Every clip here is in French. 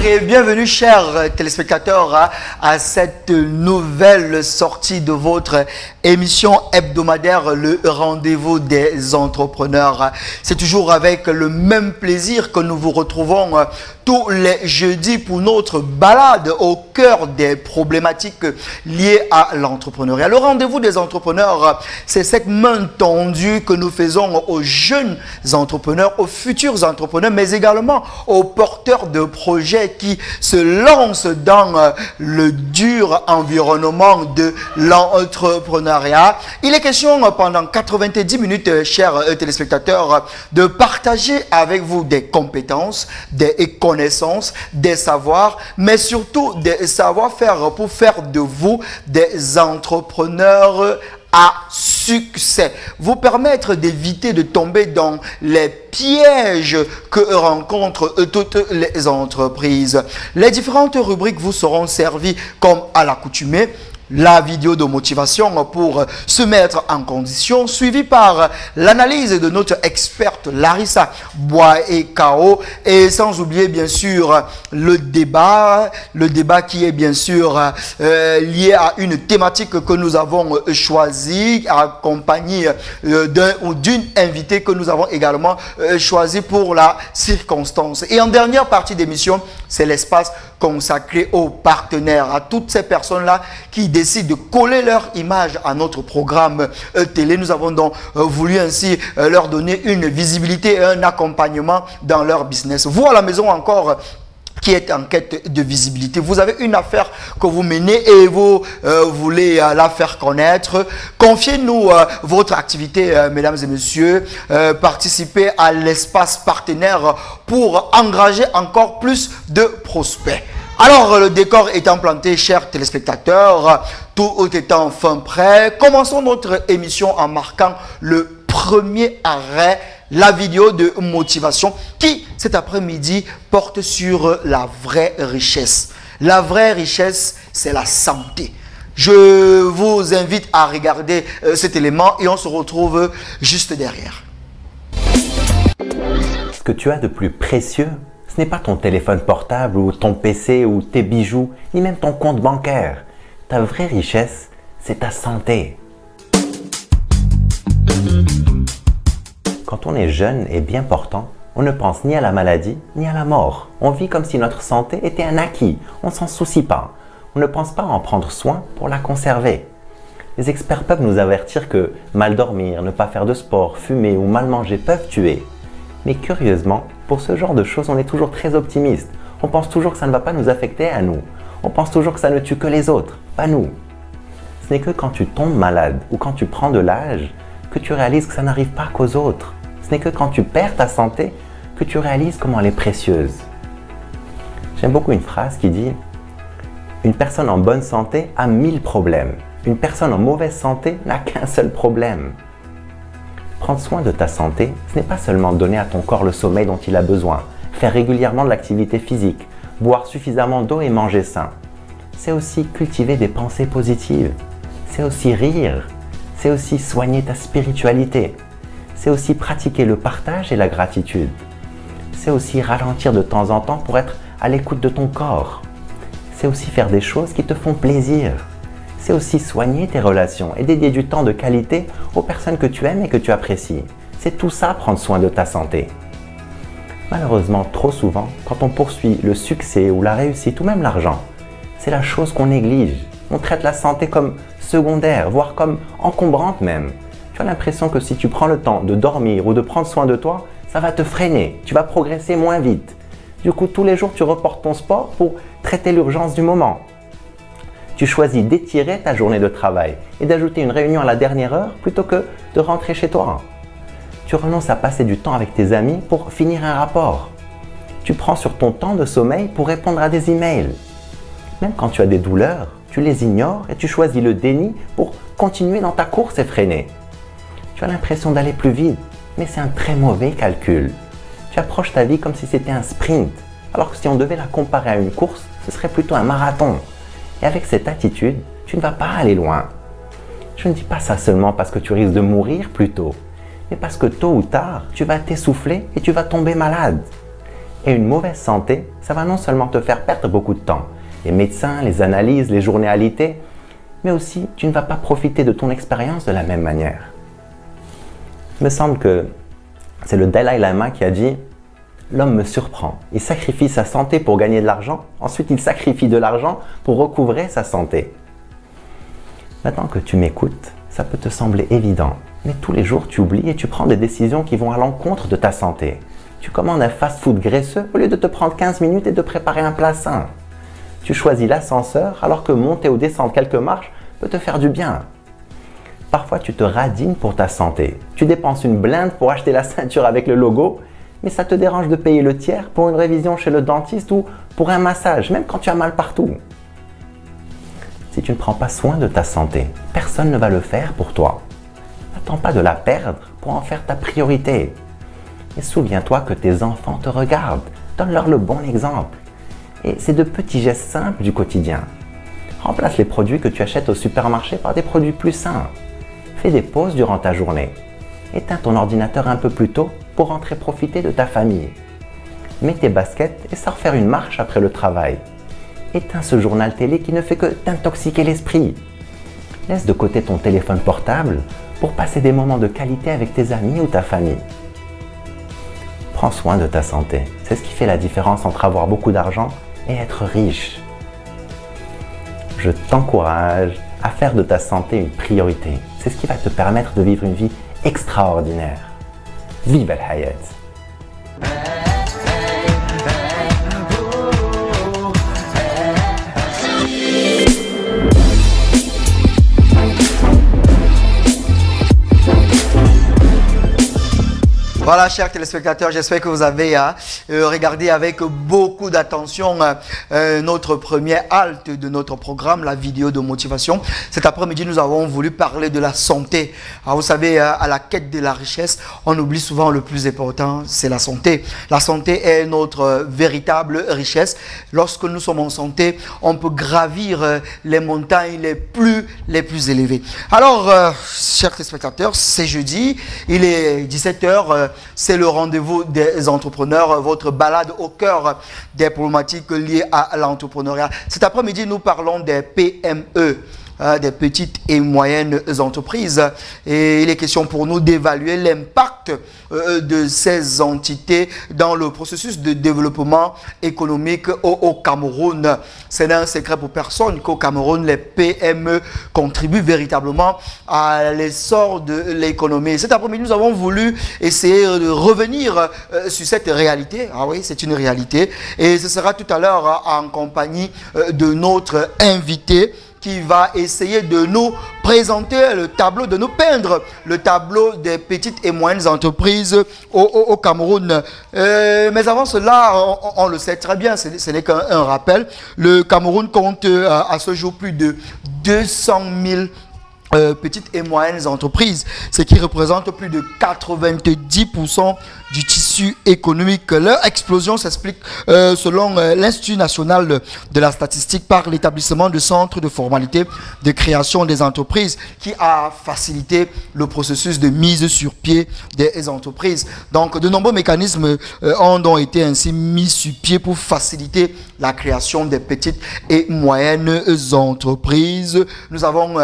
Et bienvenue chers téléspectateurs à cette nouvelle sortie de votre émission hebdomadaire, le rendez-vous des entrepreneurs. C'est toujours avec le même plaisir que nous vous retrouvons tous les jeudis pour notre balade au cœur des problématiques liées à l'entrepreneuriat. Le rendez-vous des entrepreneurs, c'est cette main tendue que nous faisons aux jeunes entrepreneurs, aux futurs entrepreneurs, mais également aux porteurs de projets qui se lancent dans le dur environnement de l'entrepreneuriat. Il est question pendant 90 minutes, chers téléspectateurs, de partager avec vous des compétences, des connaissances, des savoirs, mais surtout des savoir-faire pour faire de vous des entrepreneurs à succès, vous permettre d'éviter de tomber dans les pièges que rencontrent toutes les entreprises. Les différentes rubriques vous seront servies comme à l'accoutumée. La vidéo de motivation pour se mettre en condition, suivie par l'analyse de notre experte Larissa Bois-Ekao, et sans oublier bien sûr le débat qui est bien sûr lié à une thématique que nous avons choisie, accompagnée d'un ou d'une invitée que nous avons également choisi pour la circonstance. Et en dernière partie d'émission, c'est l'espace consacré aux partenaires, à toutes ces personnes-là qui décident de coller leur image à notre programme télé. Nous avons donc voulu ainsi leur donner une visibilité et un accompagnement dans leur business. Vous à la maison encore, qui est en quête de visibilité, vous avez une affaire que vous menez et vous voulez la faire connaître, confiez-nous votre activité, mesdames et messieurs. Participez à l'espace partenaire pour engager encore plus de prospects. Alors, le décor étant planté, chers téléspectateurs, tout étant fin prêt, commençons notre émission en marquant le premier arrêt, la vidéo de motivation qui, cet après-midi, porte sur la vraie richesse. La vraie richesse, c'est la santé. Je vous invite à regarder cet élément et on se retrouve juste derrière. Ce que tu as de plus précieux, ce n'est pas ton téléphone portable ou ton PC ou tes bijoux, ni même ton compte bancaire. Ta vraie richesse, c'est ta santé. Quand on est jeune et bien portant, on ne pense ni à la maladie ni à la mort. On vit comme si notre santé était un acquis. On ne s'en soucie pas. On ne pense pas à en prendre soin pour la conserver. Les experts peuvent nous avertir que mal dormir, ne pas faire de sport, fumer ou mal manger peuvent tuer. Mais curieusement, pour ce genre de choses, on est toujours très optimiste. On pense toujours que ça ne va pas nous affecter à nous. On pense toujours que ça ne tue que les autres, pas nous. Ce n'est que quand tu tombes malade ou quand tu prends de l'âge que tu réalises que ça n'arrive pas qu'aux autres. Ce n'est que quand tu perds ta santé que tu réalises comment elle est précieuse. J'aime beaucoup une phrase qui dit « Une personne en bonne santé a 1000 problèmes. Une personne en mauvaise santé n'a qu'un seul problème. » Prendre soin de ta santé, ce n'est pas seulement donner à ton corps le sommeil dont il a besoin, faire régulièrement de l'activité physique, boire suffisamment d'eau et manger sain. C'est aussi cultiver des pensées positives. C'est aussi rire. C'est aussi soigner ta spiritualité. C'est aussi pratiquer le partage et la gratitude. C'est aussi ralentir de temps en temps pour être à l'écoute de ton corps. C'est aussi faire des choses qui te font plaisir. C'est aussi soigner tes relations et dédier du temps de qualité aux personnes que tu aimes et que tu apprécies. C'est tout ça, prendre soin de ta santé. Malheureusement, trop souvent, quand on poursuit le succès ou la réussite ou même l'argent, c'est la chose qu'on néglige. On traite la santé comme secondaire, voire comme encombrante même. Tu as l'impression que si tu prends le temps de dormir ou de prendre soin de toi, ça va te freiner, tu vas progresser moins vite. Du coup, tous les jours, tu reportes ton sport pour traiter l'urgence du moment. Tu choisis d'étirer ta journée de travail et d'ajouter une réunion à la dernière heure plutôt que de rentrer chez toi. Tu renonces à passer du temps avec tes amis pour finir un rapport. Tu prends sur ton temps de sommeil pour répondre à des emails. Même quand tu as des douleurs, tu les ignores et tu choisis le déni pour continuer dans ta course effrénée. Tu as l'impression d'aller plus vite, mais c'est un très mauvais calcul. Tu approches ta vie comme si c'était un sprint, alors que si on devait la comparer à une course, ce serait plutôt un marathon. Et avec cette attitude, tu ne vas pas aller loin. Je ne dis pas ça seulement parce que tu risques de mourir plus tôt, mais parce que tôt ou tard, tu vas t'essouffler et tu vas tomber malade. Et une mauvaise santé, ça va non seulement te faire perdre beaucoup de temps, les médecins, les analyses, les journées alitées, mais aussi tu ne vas pas profiter de ton expérience de la même manière. Il me semble que c'est le Dalai Lama qui a dit « L'homme me surprend, il sacrifie sa santé pour gagner de l'argent, ensuite il sacrifie de l'argent pour recouvrer sa santé. » Maintenant que tu m'écoutes, ça peut te sembler évident, mais tous les jours tu oublies et tu prends des décisions qui vont à l'encontre de ta santé. Tu commandes un fast-food graisseux au lieu de te prendre 15 minutes et de préparer un plat sain. Tu choisis l'ascenseur alors que monter ou descendre quelques marches peut te faire du bien. Parfois, tu te radines pour ta santé. Tu dépenses une blinde pour acheter la ceinture avec le logo, mais ça te dérange de payer le tiers pour une révision chez le dentiste ou pour un massage, même quand tu as mal partout. Si tu ne prends pas soin de ta santé, personne ne va le faire pour toi. N'attends pas de la perdre pour en faire ta priorité. Et souviens-toi que tes enfants te regardent. Donne-leur le bon exemple. Et c'est de petits gestes simples du quotidien. Remplace les produits que tu achètes au supermarché par des produits plus sains. Fais des pauses durant ta journée. Éteins ton ordinateur un peu plus tôt pour rentrer profiter de ta famille. Mets tes baskets et sors faire une marche après le travail. Éteins ce journal télé qui ne fait que t'intoxiquer l'esprit. Laisse de côté ton téléphone portable pour passer des moments de qualité avec tes amis ou ta famille. Prends soin de ta santé. C'est ce qui fait la différence entre avoir beaucoup d'argent et être riche. Je t'encourage à faire de ta santé une priorité. C'est ce qui va te permettre de vivre une vie extraordinaire. Vive el Hayat! Voilà, chers téléspectateurs, j'espère que vous avez regardé avec beaucoup d'attention notre première halte de notre programme, la vidéo de motivation. Cet après-midi, nous avons voulu parler de la santé. Alors, vous savez, à la quête de la richesse, on oublie souvent le plus important, c'est la santé. La santé est notre véritable richesse. Lorsque nous sommes en santé, on peut gravir les montagnes les plus élevées. Alors, chers téléspectateurs, c'est jeudi, il est 17h. C'est le rendez-vous des entrepreneurs, votre balade au cœur des problématiques liées à l'entrepreneuriat. Cet après-midi, nous parlons des PME, des petites et moyennes entreprises. Et il est question pour nous d'évaluer l'impact de ces entités dans le processus de développement économique au Cameroun. C'est un secret pour personne qu'au Cameroun, les PME contribuent véritablement à l'essor de l'économie. Cet après-midi, nous avons voulu essayer de revenir sur cette réalité. Ah oui, c'est une réalité. Et ce sera tout à l'heure en compagnie de notre invité qui va essayer de nous présenter le tableau, de nous peindre le tableau des petites et moyennes entreprises au Cameroun. Mais avant cela, on le sait très bien, ce n'est qu'un rappel. Le Cameroun compte à ce jour plus de 200 000 petites et moyennes entreprises, ce qui représente plus de 90% du tissu économique. Leur explosion s'explique selon l'Institut national de la statistique par l'établissement de centres de formalité de création des entreprises qui a facilité le processus de mise sur pied des entreprises. Donc de nombreux mécanismes ont été ainsi mis sur pied pour faciliter la création des petites et moyennes entreprises. Nous avons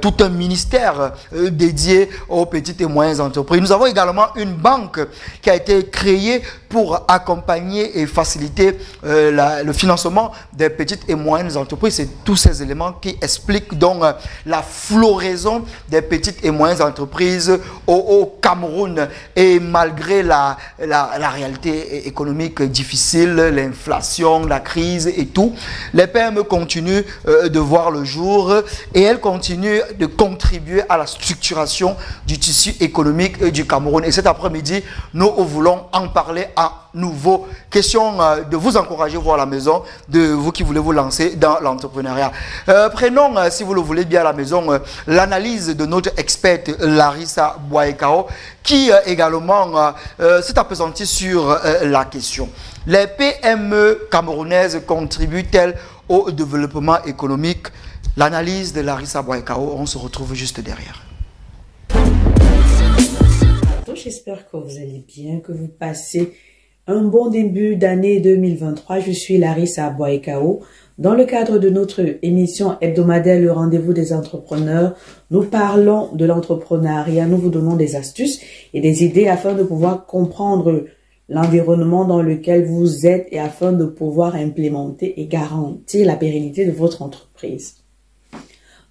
tout un ministère dédié aux petites et moyennes entreprises. Nous avons également une banque qui a été créée pour accompagner et faciliter le financement des petites et moyennes entreprises. C'est tous ces éléments qui expliquent donc la floraison des petites et moyennes entreprises au Cameroun. Et malgré la réalité économique difficile, l'inflation, la crise et tout, les PME continuent de voir le jour et elles continuent de contribuer à la structuration du tissu économique du Cameroun. Et cet après-midi, nous voulons en parler à nouveau. Question de vous encourager, voir à la maison, de vous qui voulez vous lancer dans l'entrepreneuriat. Prenons, si vous le voulez bien à la maison, l'analyse de notre experte Larissa Boaekao, qui également s'est appesantie sur la question. Les PME camerounaises contribuent-elles au développement économique? L'analyse de Larissa Boaekao, on se retrouve juste derrière. J'espère que vous allez bien, que vous passez Un bon début d'année 2023, je suis Larissa Boaekao. Dans le cadre de notre émission hebdomadaire Le Rendez-vous des entrepreneurs, nous parlons de l'entrepreneuriat, nous vous donnons des astuces et des idées afin de pouvoir comprendre l'environnement dans lequel vous êtes et afin de pouvoir implémenter et garantir la pérennité de votre entreprise.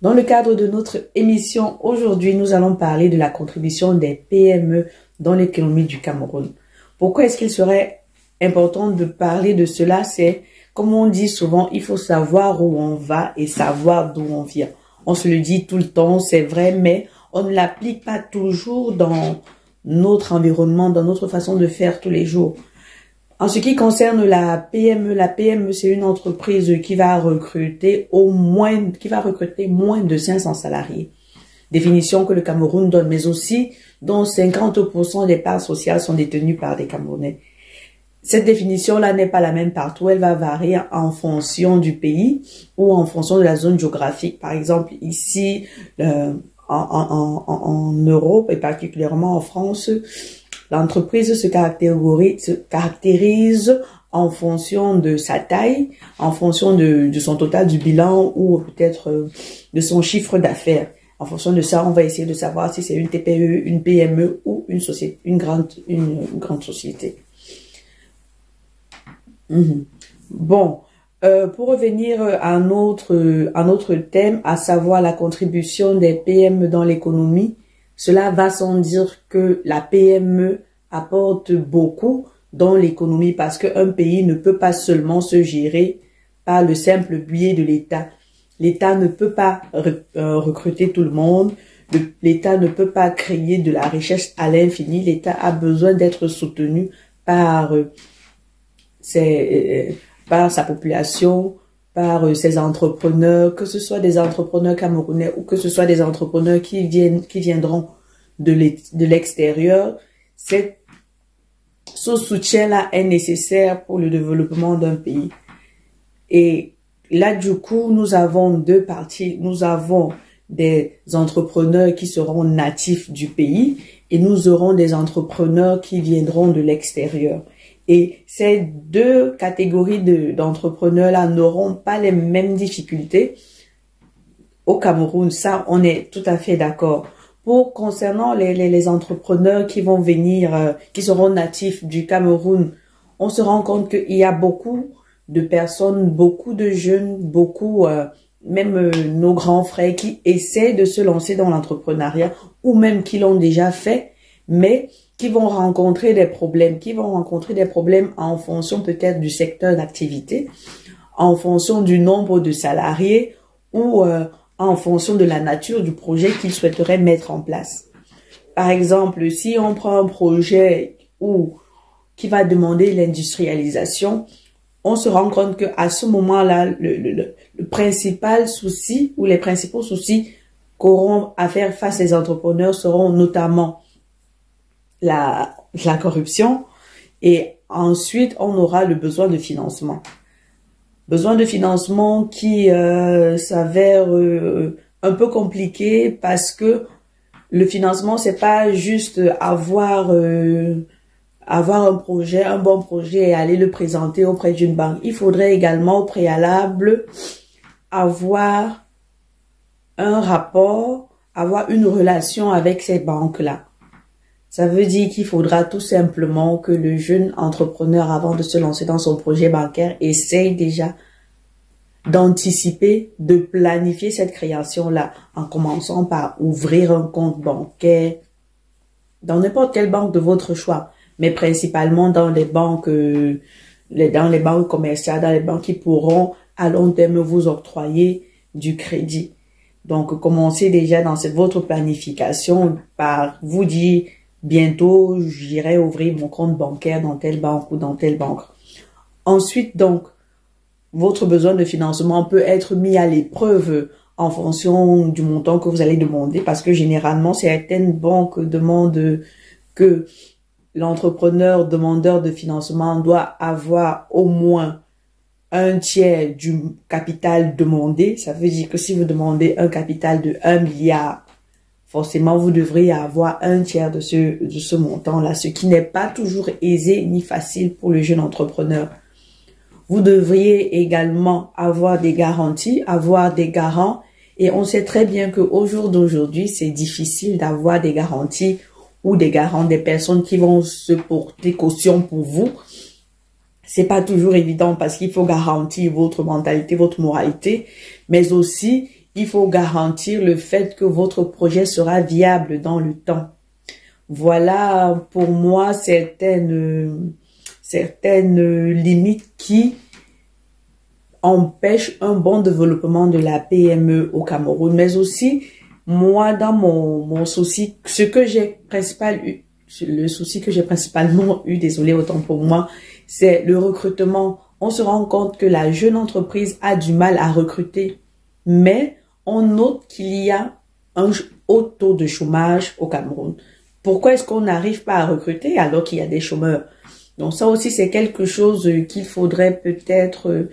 Dans le cadre de notre émission, aujourd'hui, nous allons parler de la contribution des PME dans l'économie du Cameroun. Pourquoi est-ce qu'il serait important de parler de cela? C'est, comme on dit souvent, il faut savoir où on va et savoir d'où on vient. On se le dit tout le temps, c'est vrai, mais on ne l'applique pas toujours dans notre environnement, dans notre façon de faire tous les jours. En ce qui concerne la PME, c'est une entreprise qui va recruter moins de 500 salariés. Définition que le Cameroun donne, mais aussi dont 50% des parts sociales sont détenues par des Camerounais. Cette définition-là n'est pas la même partout. Elle va varier en fonction du pays ou en fonction de la zone géographique. Par exemple, ici, en Europe et particulièrement en France, l'entreprise se caractérise en fonction de sa taille, en fonction de son total du bilan ou peut-être de son chiffre d'affaires. En fonction de ça, on va essayer de savoir si c'est une TPE, une PME ou une société, une grande société. Bon, pour revenir à notre thème, à savoir la contribution des PME dans l'économie, cela va sans dire que la PME apporte beaucoup dans l'économie parce qu'un pays ne peut pas seulement se gérer par le simple biais de l'État. L'État ne peut pas recruter tout le monde. L'État ne peut pas créer de la richesse à l'infini. L'État a besoin d'être soutenu par sa population, par ses entrepreneurs, que ce soit des entrepreneurs camerounais ou que ce soit des entrepreneurs qui viendront de l'extérieur. Ce soutien-là est nécessaire pour le développement d'un pays. Et là, du coup, nous avons deux parties. Nous avons des entrepreneurs qui seront natifs du pays et nous aurons des entrepreneurs qui viendront de l'extérieur. Et ces deux catégories d'entrepreneurs-là n'auront pas les mêmes difficultés au Cameroun. Ça, on est tout à fait d'accord. Concernant les entrepreneurs qui vont venir, qui seront natifs du Cameroun, on se rend compte qu'il y a beaucoup de personnes, beaucoup de jeunes, même nos grands frères qui essaient de se lancer dans l'entrepreneuriat ou même qui l'ont déjà fait, mais qui vont rencontrer des problèmes, en fonction peut-être du secteur d'activité, en fonction du nombre de salariés ou en fonction de la nature du projet qu'ils souhaiteraient mettre en place. Par exemple, si on prend un projet qui va demander l'industrialisation, on se rend compte qu'à ce moment-là, le principal souci ou les principaux soucis qu'auront à faire face les entrepreneurs seront notamment la corruption et ensuite on aura le besoin de financement. Besoin de financement qui s'avère un peu compliqué parce que le financement, c'est pas juste avoir un projet, un bon projet et aller le présenter auprès d'une banque. Il faudrait également au préalable avoir un rapport, avoir une relation avec ces banques-là. Ça veut dire qu'il faudra tout simplement que le jeune entrepreneur, avant de se lancer dans son projet bancaire, essaye déjà d'anticiper, de planifier cette création-là en commençant par ouvrir un compte bancaire dans n'importe quelle banque de votre choix, mais principalement dans les banques commerciales, dans les banques qui pourront à long terme vous octroyer du crédit. Donc, commencez déjà dans votre planification par vous dire bientôt, j'irai ouvrir mon compte bancaire dans telle banque ou dans telle banque. Ensuite, donc, votre besoin de financement peut être mis à l'épreuve en fonction du montant que vous allez demander parce que généralement, certaines banques demandent que l'entrepreneur demandeur de financement doit avoir au moins un tiers du capital demandé. Ça veut dire que si vous demandez un capital de 1 milliard, forcément, vous devriez avoir un tiers de ce montant-là, ce qui n'est pas toujours aisé ni facile pour le jeune entrepreneur. Vous devriez également avoir des garanties, avoir des garants. Et on sait très bien qu'au jour d'aujourd'hui, c'est difficile d'avoir des garanties ou des garants, des personnes qui vont se porter caution pour vous. C'est pas toujours évident parce qu'il faut garantir votre mentalité, votre moralité, mais aussi il faut garantir le fait que votre projet sera viable dans le temps. Voilà pour moi certaines limites qui empêchent un bon développement de la PME au Cameroun, mais aussi moi dans mon souci, le souci que j'ai principalement eu, désolé autant pour moi, c'est le recrutement. On se rend compte que la jeune entreprise a du mal à recruter, mais on note qu'il y a un haut taux de chômage au Cameroun. Pourquoi est-ce qu'on n'arrive pas à recruter alors qu'il y a des chômeurs? Donc ça aussi, c'est quelque chose qu'il faudrait peut-être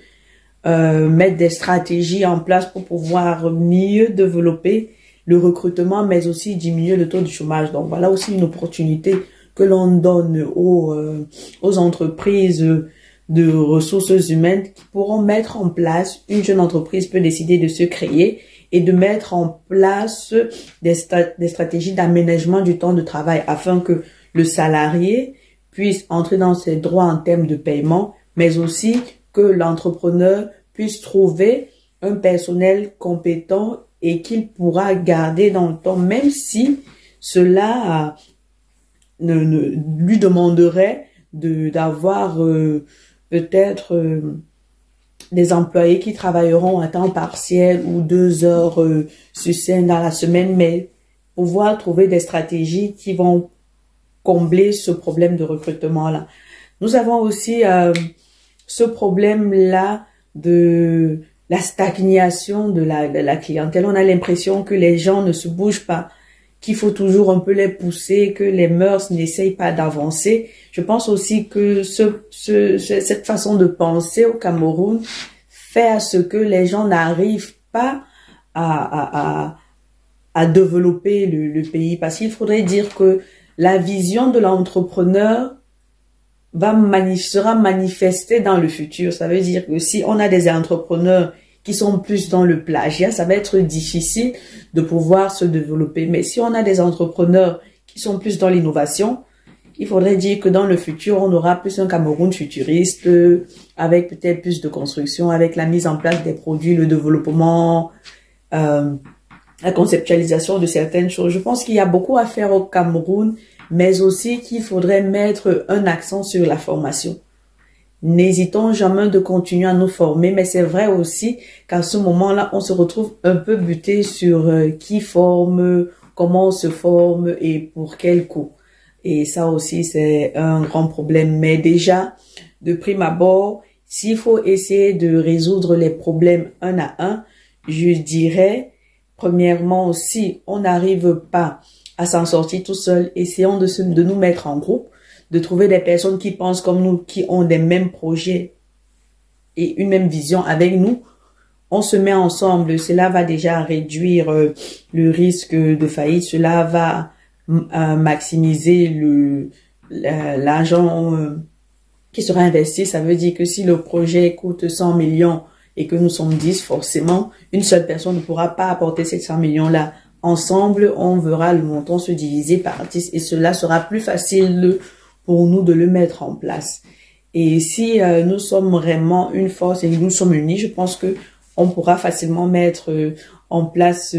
mettre des stratégies en place pour pouvoir mieux développer le recrutement, mais aussi diminuer le taux de chômage. Donc voilà aussi une opportunité que l'on donne aux entreprises de ressources humaines qui pourront mettre en place. Une jeune entreprise peut décider de se créer et de mettre en place des stratégies d'aménagement du temps de travail afin que le salarié puisse entrer dans ses droits en termes de paiement, mais aussi que l'entrepreneur puisse trouver un personnel compétent et qu'il pourra garder dans le temps, même si cela lui demanderait d'avoir peut-être des employés qui travailleront à temps partiel ou 2 heures sur 5 dans la semaine, mais pouvoir trouver des stratégies qui vont combler ce problème de recrutement-là. Nous avons aussi ce problème-là de la stagnation de la clientèle. On a l'impression que les gens ne se bougent pas, qu'il faut toujours un peu les pousser, que les mœurs n'essayent pas d'avancer. Je pense aussi que cette façon de penser au Cameroun fait à ce que les gens n'arrivent pas à développer le pays. Parce qu'il faudrait dire que la vision de l'entrepreneur sera manifestée dans le futur. Ça veut dire que si on a des entrepreneurs qui sont plus dans le plagiat, ça va être difficile de pouvoir se développer. Mais si on a des entrepreneurs qui sont plus dans l'innovation, il faudrait dire que dans le futur, on aura plus un Cameroun futuriste, avec peut-être plus de construction, avec la mise en place des produits, le développement, la conceptualisation de certaines choses. Je pense qu'il y a beaucoup à faire au Cameroun, mais aussi qu'il faudrait mettre un accent sur la formation. N'hésitons jamais de continuer à nous former, mais c'est vrai aussi qu'à ce moment-là, on se retrouve un peu buté sur qui forme, comment on se forme et pour quel coût. Et ça aussi, c'est un grand problème. Mais déjà, de prime abord, s'il faut essayer de résoudre les problèmes un à un, je dirais, premièrement, si on n'arrive pas à s'en sortir tout seul, essayons de nous mettre en groupe, de trouver des personnes qui pensent comme nous, qui ont des mêmes projets et une même vision avec nous. On se met ensemble, cela va déjà réduire le risque de faillite, cela va maximiser l'argent qui sera investi. Ça veut dire que si le projet coûte 100 millions et que nous sommes 10, forcément, une seule personne ne pourra pas apporter ces 100 millions-là. Ensemble, on verra le montant se diviser par 10 et cela sera plus facile pour nous de le mettre en place. Et si nous sommes vraiment une force et nous sommes unis, je pense que on pourra facilement mettre en place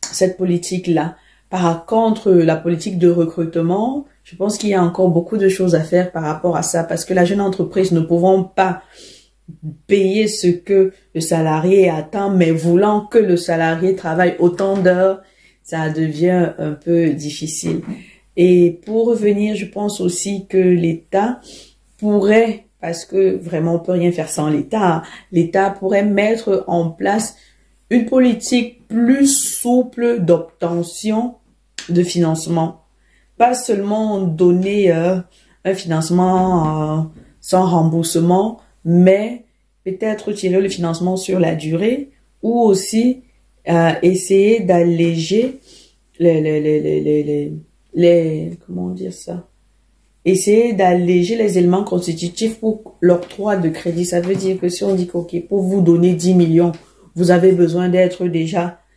cette politique-là. Par contre, la politique de recrutement, je pense qu'il y a encore beaucoup de choses à faire par rapport à ça, parce que la jeune entreprise ne pouvant pas payer ce que le salarié attend, mais voulant que le salarié travaille autant d'heures, ça devient un peu difficile. Et pour revenir, je pense aussi que l'État pourrait, parce que vraiment on peut rien faire sans l'État, l'État pourrait mettre en place une politique plus souple d'obtention de financement. Pas seulement donner un financement sans remboursement, mais peut-être tirer le financement sur la durée ou aussi essayer d'alléger comment dire ça? Essayer d'alléger les éléments constitutifs pour l'octroi de crédit. Ça veut dire que si on dit que, ok, pour vous donner 10 millions, vous avez besoin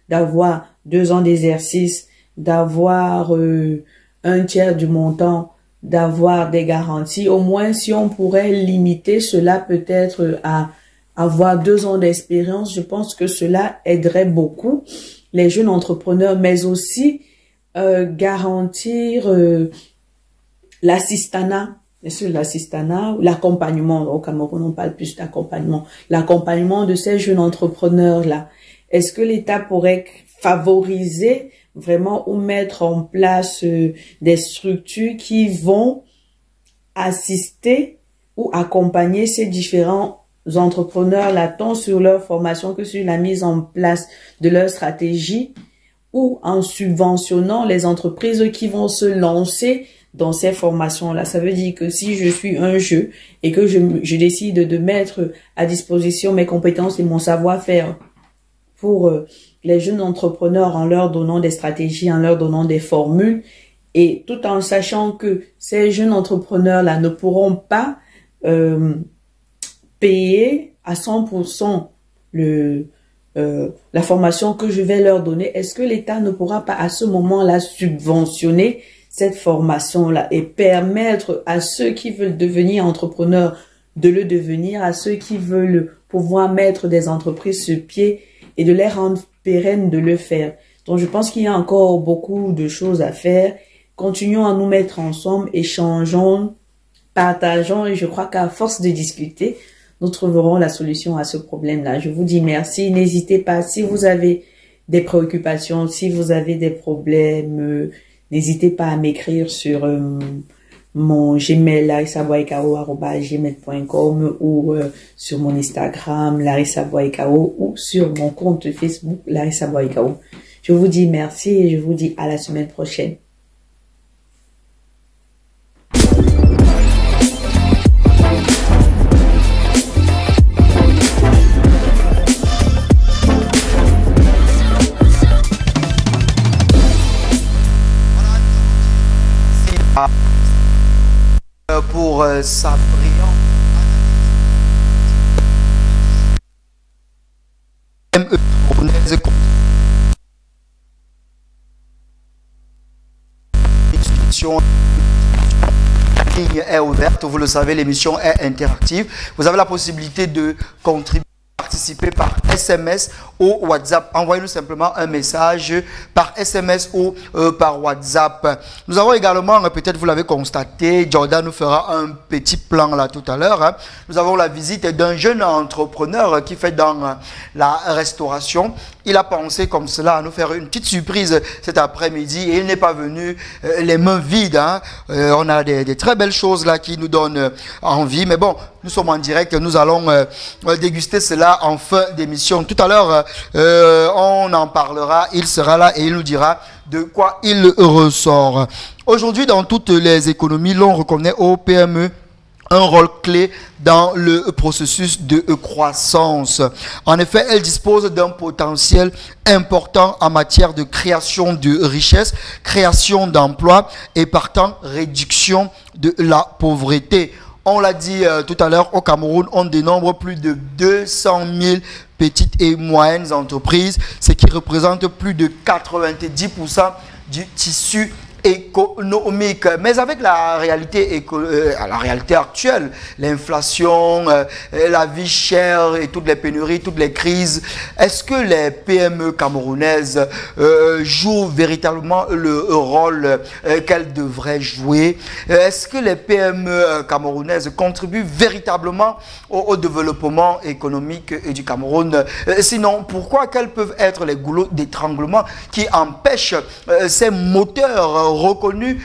d'avoir 2 ans d'exercice, d'avoir un tiers du montant, d'avoir des garanties. Au moins, si on pourrait limiter cela peut-être à avoir 2 ans d'expérience, je pense que cela aiderait beaucoup les jeunes entrepreneurs, mais aussi garantir l'assistanat, l'accompagnement. Au Cameroun, on parle plus d'accompagnement. L'accompagnement de ces jeunes entrepreneurs-là. Est-ce que l'État pourrait favoriser vraiment ou mettre en place des structures qui vont assister ou accompagner ces différents entrepreneurs-là, tant sur leur formation que sur la mise en place de leur stratégie, ou en subventionnant les entreprises qui vont se lancer dans ces formations-là. Ça veut dire que si je suis un jeu et que je décide de mettre à disposition mes compétences et mon savoir-faire pour les jeunes entrepreneurs en leur donnant des stratégies, en leur donnant des formules, et tout en sachant que ces jeunes entrepreneurs-là ne pourront pas payer à 100% la formation que je vais leur donner, est-ce que l'État ne pourra pas à ce moment-là subventionner cette formation-là et permettre à ceux qui veulent devenir entrepreneurs de le devenir, à ceux qui veulent pouvoir mettre des entreprises sur pied et de les rendre pérennes de le faire. Donc je pense qu'il y a encore beaucoup de choses à faire. Continuons à nous mettre ensemble, échangeons, partageons, et je crois qu'à force de discuter, nous trouverons la solution à ce problème-là. Je vous dis merci. N'hésitez pas, si vous avez des préoccupations, si vous avez des problèmes, n'hésitez pas à m'écrire sur mon Gmail, larissaboykao@gmail.com, ou sur mon Instagram, larissaboykao, ou sur mon compte Facebook, larissaboykao. Je vous dis merci et je vous dis à la semaine prochaine. Pour sa brillante analyse. L'émission est ouverte, vous le savez, l'émission est interactive. Vous avez la possibilité de contribuer, participer par SMS ou WhatsApp. Envoyez-nous simplement un message par SMS ou par WhatsApp. Nous avons également, peut-être vous l'avez constaté, Jordan nous fera un petit plan là tout à l'heure. Nous avons la visite d'un jeune entrepreneur qui fait dans la restauration. Il a pensé comme cela à nous faire une petite surprise cet après-midi et il n'est pas venu les mains vides. On a des très belles choses là qui nous donnent envie. Mais bon, nous sommes en direct, nous allons déguster cela en fin d'émission. Tout à l'heure, on en parlera, il sera là et il nous dira de quoi il ressort. Aujourd'hui, dans toutes les économies, l'on reconnaît aux PME un rôle clé dans le processus de croissance. En effet, elles disposent d'un potentiel important en matière de création de richesses, création d'emplois et partant réduction de la pauvreté. On l'a dit tout à l'heure, au Cameroun, on dénombre plus de 200 000 petites et moyennes entreprises, ce qui représente plus de 90% du tissu économique. Mais avec la réalité actuelle, l'inflation, la vie chère et toutes les pénuries, toutes les crises, est-ce que les PME camerounaises jouent véritablement le rôle qu'elles devraient jouer? Est-ce que les PME camerounaises contribuent véritablement au développement économique du Cameroun? Sinon, pourquoi quels peuvent être les goulots d'étranglement qui empêchent ces moteurs reconnus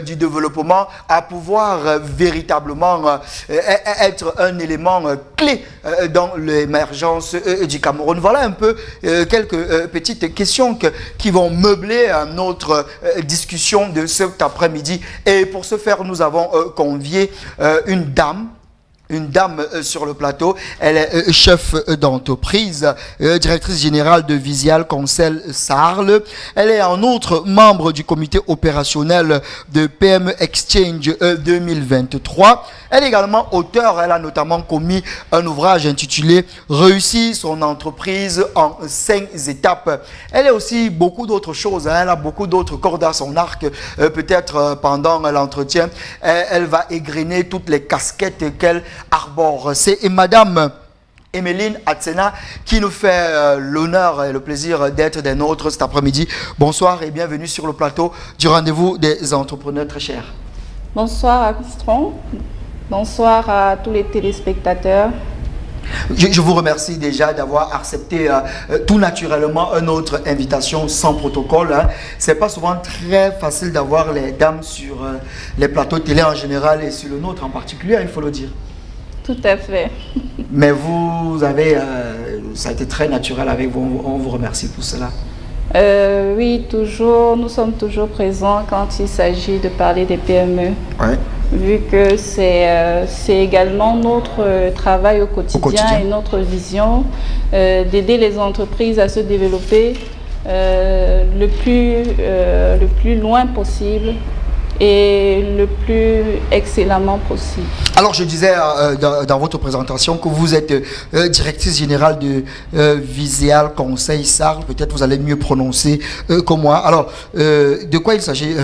du développement à pouvoir véritablement être un élément clé dans l'émergence du Cameroun? Voilà un peu quelques petites questions qui vont meubler notre discussion de cet après-midi. Et pour ce faire, nous avons convié une dame une dame sur le plateau. Elle est chef d'entreprise, directrice générale de Visial Conseil Sarl. Elle est en outre membre du comité opérationnel de PME Exchange 2023. Elle est également auteure. Elle a notamment commis un ouvrage intitulé « Réussir son entreprise en 5 étapes ». Elle est aussi beaucoup d'autres choses. Elle a beaucoup d'autres cordes à son arc. Peut-être pendant l'entretien, elle va égrener toutes les casquettes qu'elle arbore. C'est Madame Emeline Atsena qui nous fait l'honneur et le plaisir d'être des nôtres cet après-midi. Bonsoir et bienvenue sur le plateau du rendez-vous des entrepreneurs très chers. Bonsoir à Pistron, bonsoir à tous les téléspectateurs. Je vous remercie déjà d'avoir accepté tout naturellement une autre invitation sans protocole. Hein. C'est pas souvent très facile d'avoir les dames sur les plateaux télé en général et sur le nôtre en particulier, il faut le dire. Tout à fait. Mais vous avez, ça a été très naturel avec vous, on vous remercie pour cela. Oui, toujours, nous sommes toujours présents quand il s'agit de parler des PME. Ouais. Vu que c'est également notre travail au quotidien et notre vision d'aider les entreprises à se développer le plus loin possible et le plus excellemment possible. Alors je disais dans votre présentation que vous êtes directrice générale de Visial Conseil Sarl, peut-être vous allez mieux prononcer que moi. Alors de quoi il s'agit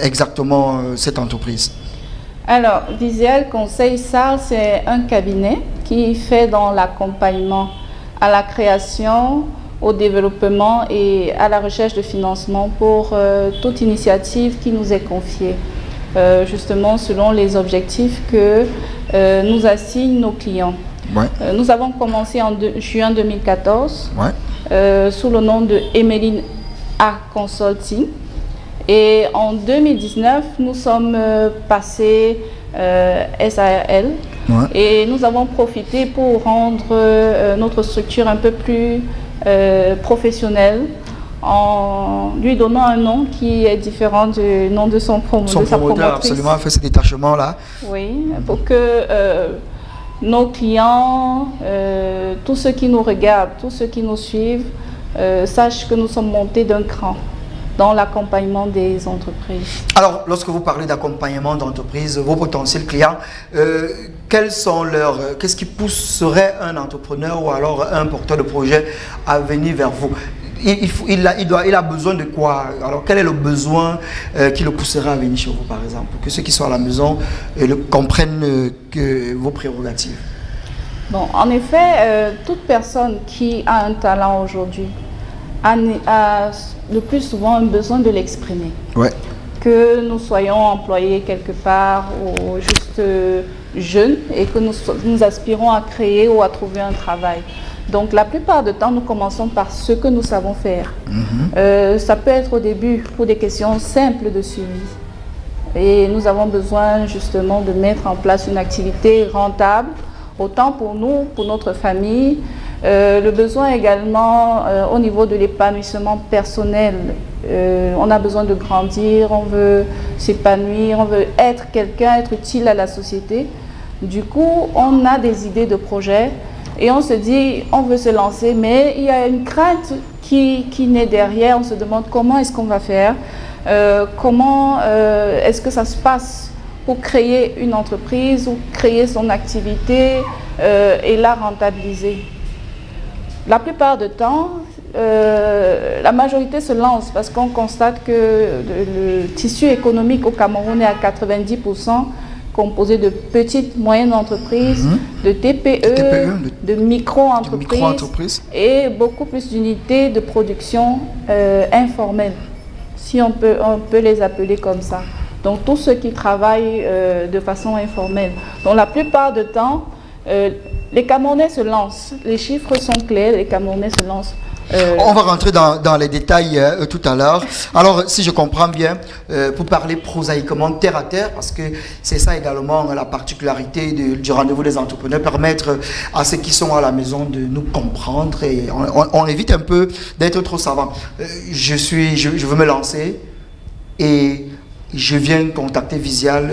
exactement cette entreprise? Alors Visial Conseil Sarl, c'est un cabinet qui fait dans l'accompagnement à la création, au développement et à la recherche de financement pour toute initiative qui nous est confiée, justement selon les objectifs que nous assignent nos clients. Ouais. Nous avons commencé en juin 2014 sous le nom de Emeline Art Consulting et en 2019 nous sommes passés SARL. Et nous avons profité pour rendre notre structure un peu plus professionnel en lui donnant un nom qui est différent du nom de son promoteur. Son promoteur absolument a fait ce détachement là. Oui, pour que nos clients, tous ceux qui nous regardent, tous ceux qui nous suivent, sachent que nous sommes montés d'un cran dans l'accompagnement des entreprises. Alors, lorsque vous parlez d'accompagnement d'entreprises, vos potentiels clients, qu'est-ce qui pousserait un entrepreneur ou alors un porteur de projet à venir vers vous? Il a besoin de quoi? Alors, quel est le besoin qui le poussera à venir chez vous, par exemple, pour que ceux qui sont à la maison comprennent vos prérogatives? Bon, en effet, toute personne qui a un talent aujourd'hui a le plus souvent un besoin de l'exprimer. Ouais. Que nous soyons employés quelque part ou juste jeunes et que nous aspirons à créer ou à trouver un travail. Donc la plupart du temps, nous commençons par ce que nous savons faire. Ça peut être au début pour des questions simples de suivi. Et nous avons besoin justement de mettre en place une activité rentable, autant pour nous, pour notre famille. Le besoin également au niveau de l'épanouissement personnel. On a besoin de grandir, on veut s'épanouir, on veut être quelqu'un, être utile à la société. Du coup, on a des idées de projets et on se dit, on veut se lancer, mais il y a une crainte qui naît derrière. On se demande comment est-ce qu'on va faire, comment est-ce que ça se passe pour créer une entreprise ou créer son activité et la rentabiliser. La plupart du temps, la majorité se lance parce qu'on constate que le tissu économique au Cameroun est à 90% composé de petites, moyennes entreprises, de TPE, de micro-entreprises et beaucoup plus d'unités de production informelles, si on peut les appeler comme ça. Donc tous ceux qui travaillent de façon informelle. Donc la plupart du temps, les Camerounais se lancent, les chiffres sont clairs, les Camerounais se lancent. On va rentrer dans les détails tout à l'heure. Alors, si je comprends bien, pour parler prosaïquement, terre à terre, parce que c'est ça également la particularité du rendez-vous des entrepreneurs, permettre à ceux qui sont à la maison de nous comprendre et on évite un peu d'être trop savant. Je veux me lancer et je viens contacter Visial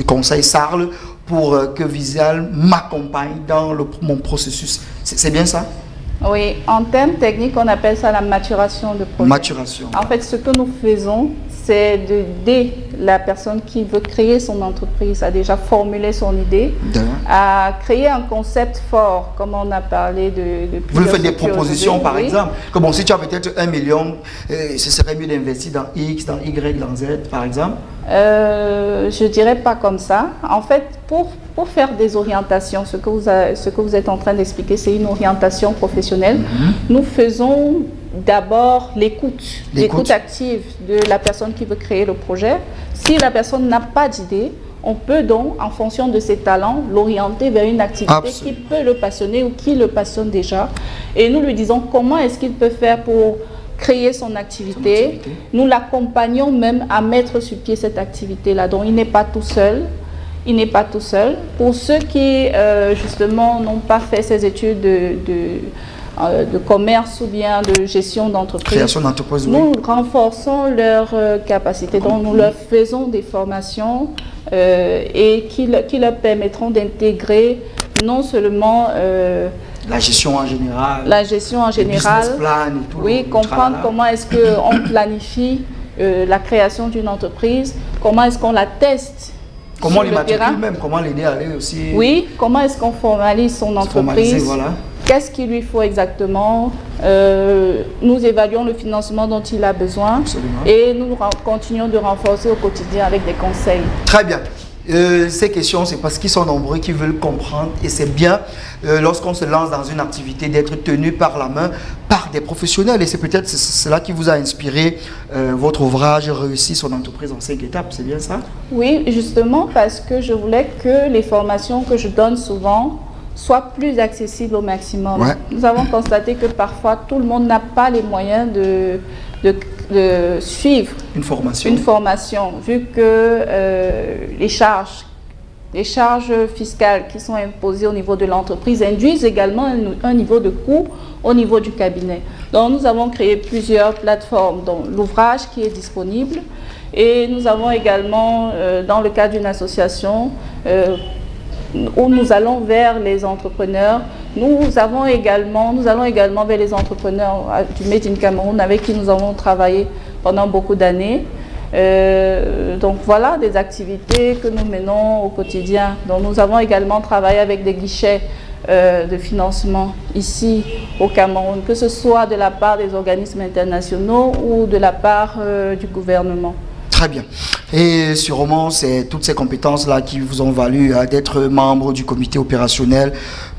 Conseil Sarl pour que Visial m'accompagne dans mon processus. C'est bien ça? Oui, en termes techniques, on appelle ça la maturation de projet. Maturation. En fait, ce que nous faisons, c'est d'aider la personne qui veut créer son entreprise à déjà formuler son idée, à créer un concept fort, comme on a parlé de vous lui faites des propositions, par exemple, que bon, si tu as peut-être 1 million, ce serait mieux d'investir dans X, dans Y, dans Z, par exemple? Je dirais pas comme ça. En fait, pour faire des orientations, ce que vous êtes en train d'expliquer, c'est une orientation professionnelle. Nous faisons d'abord l'écoute active de la personne qui veut créer le projet. Si la personne n'a pas d'idée, on peut donc, en fonction de ses talents, l'orienter vers une activité qui peut le passionner ou qui le passionne déjà. Et nous lui disons comment est-ce qu'il peut faire pour créer son activité. Nous l'accompagnons même à mettre sur pied cette activité-là. Donc, il n'est pas tout seul. Il n'est pas tout seul. Pour ceux qui, justement, n'ont pas fait ces études de commerce ou bien de gestion d'entreprise, création d'entreprise, nous renforçons leurs capacités. Donc, nous leur faisons des formations et qui leur permettront d'intégrer non seulement la gestion en général. La gestion en général. Le business plan et tout. Oui, comprendre comment est-ce qu'on planifie la création d'une entreprise, comment est-ce qu'on la teste. Comment l'immatricule même, comment l'aider à aller aussi. Oui, comment est-ce qu'on formalise son entreprise. Voilà. Qu'est-ce qu'il lui faut exactement. Nous évaluons le financement dont il a besoin. Absolument. Et nous continuons de renforcer au quotidien avec des conseils. Très bien. Ces questions, c'est parce qu'ils sont nombreux qui veulent comprendre et c'est bien lorsqu'on se lance dans une activité d'être tenu par la main par des professionnels et c'est peut-être cela qui vous a inspiré votre ouvrage Réussir son entreprise en 5 étapes, c'est bien ça? Oui, justement parce que je voulais que les formations que je donne souvent soient plus accessibles au maximum. Ouais. Nous avons constaté que parfois tout le monde n'a pas les moyens de suivre une formation, vu que les charges fiscales qui sont imposées au niveau de l'entreprise induisent également un niveau de coût au niveau du cabinet. Donc nous avons créé plusieurs plateformes, dont l'ouvrage qui est disponible et nous avons également, dans le cadre d'une association, où nous allons vers les entrepreneurs. Nous allons également vers les entrepreneurs du Made in Cameroun avec qui nous avons travaillé pendant beaucoup d'années. Donc voilà des activités que nous menons au quotidien. Donc nous avons également travaillé avec des guichets de financement ici au Cameroun, que ce soit de la part des organismes internationaux ou de la part du gouvernement. Très bien. Et sûrement, c'est toutes ces compétences-là qui vous ont valu d'être membre du comité opérationnel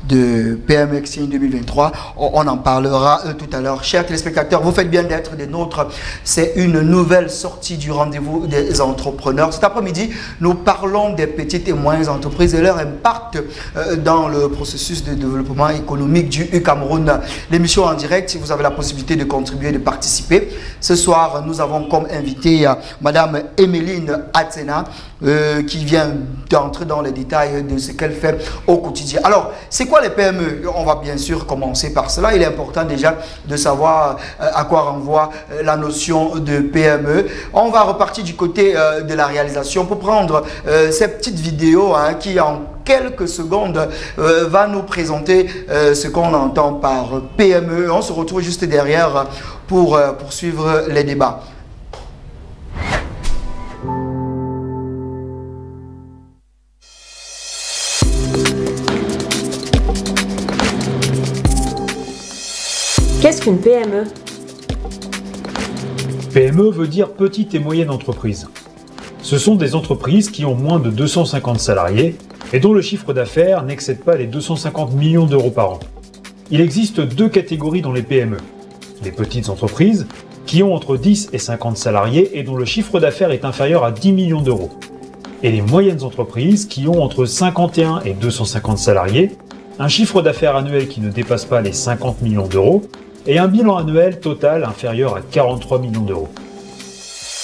de PME Exchange 2023. On en parlera tout à l'heure. Chers téléspectateurs, vous faites bien d'être des nôtres. C'est une nouvelle sortie du rendez-vous des entrepreneurs. Cet après-midi, nous parlons des petites et moyennes entreprises et leur impact dans le processus de développement économique du Cameroun. L'émission en direct, si vous avez la possibilité de contribuer, de participer. Ce soir, nous avons comme invité Madame Emeline Atsena qui vient d'entrer dans les détails de ce qu'elle fait au quotidien. Alors, c'est quoi les PME? On va bien sûr commencer par cela. Il est important déjà de savoir à quoi renvoie la notion de PME. On va repartir du côté de la réalisation pour prendre cette petite vidéo qui en quelques secondes va nous présenter ce qu'on entend par PME. On se retrouve juste derrière pour poursuivre les débats. Qu'est-ce qu'une PME? PME veut dire petite et moyenne entreprise. Ce sont des entreprises qui ont moins de 250 salariés et dont le chiffre d'affaires n'excède pas les 250 millions d'euros par an. Il existe deux catégories dans les PME. Les petites entreprises, qui ont entre 10 et 50 salariés et dont le chiffre d'affaires est inférieur à 10 millions d'euros. Et les moyennes entreprises, qui ont entre 51 et 250 salariés, un chiffre d'affaires annuel qui ne dépasse pas les 50 millions d'euros, et un bilan annuel total inférieur à 43 millions d'euros.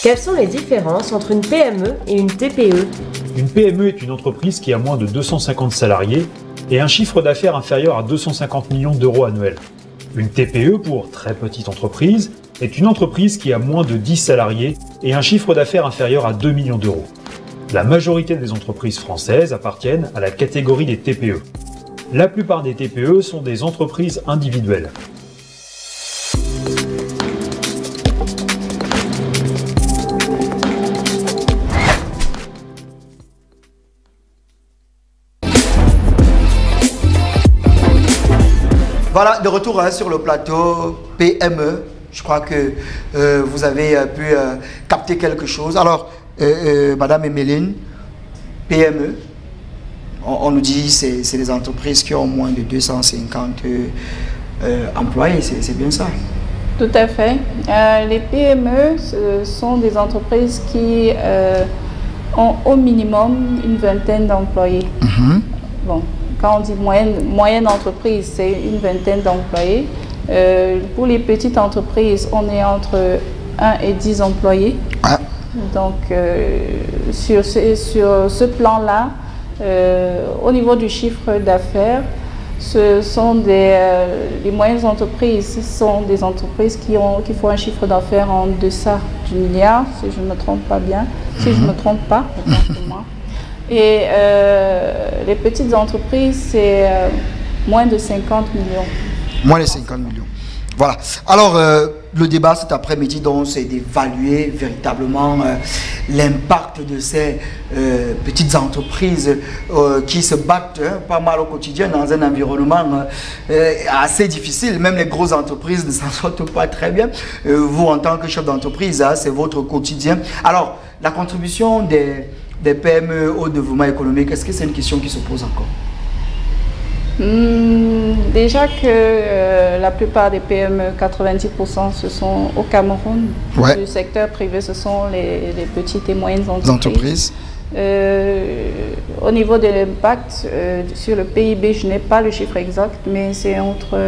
Quelles sont les différences entre une PME et une TPE? Une PME est une entreprise qui a moins de 250 salariés et un chiffre d'affaires inférieur à 250 millions d'euros annuels. Une TPE, pour très petite entreprise, est une entreprise qui a moins de 10 salariés et un chiffre d'affaires inférieur à 2 millions d'euros. La majorité des entreprises françaises appartiennent à la catégorie des TPE. La plupart des TPE sont des entreprises individuelles. Voilà, de retour sur le plateau PME. Je crois que vous avez pu capter quelque chose. Alors, Madame Emeline, PME, on nous dit que c'est des entreprises qui ont moins de 250 employés, c'est bien ça? Tout à fait. Les PME, ce sont des entreprises qui ont au minimum une vingtaine d'employés. Bon, quand on dit moyenne entreprise, c'est une vingtaine d'employés. Pour les petites entreprises, on est entre 1 et 10 employés. Ah. Donc, sur ce plan-là, au niveau du chiffre d'affaires, ce sont les moyennes entreprises. Ce sont des entreprises qui font un chiffre d'affaires en deçà du milliard, si je ne me trompe pas bien. Si je ne me trompe pas, autant pour moi. Et les petites entreprises, c'est moins de 50 millions. Moins de 50 millions. Voilà. Alors, le débat cet après-midi, donc, c'est d'évaluer véritablement l'impact de ces petites entreprises qui se battent pas mal au quotidien dans un environnement assez difficile. Même les grosses entreprises ne s'en sortent pas très bien. Vous, en tant que chef d'entreprise, c'est votre quotidien. Alors, la contribution des PME au développement économique, est-ce que c'est une question qui se pose encore? Déjà que la plupart des PME, 90%, ce sont au Cameroun. Ouais. Du secteur privé, ce sont les petites et moyennes entreprises. Au niveau de l'impact sur le PIB, je n'ai pas le chiffre exact, mais c'est entre,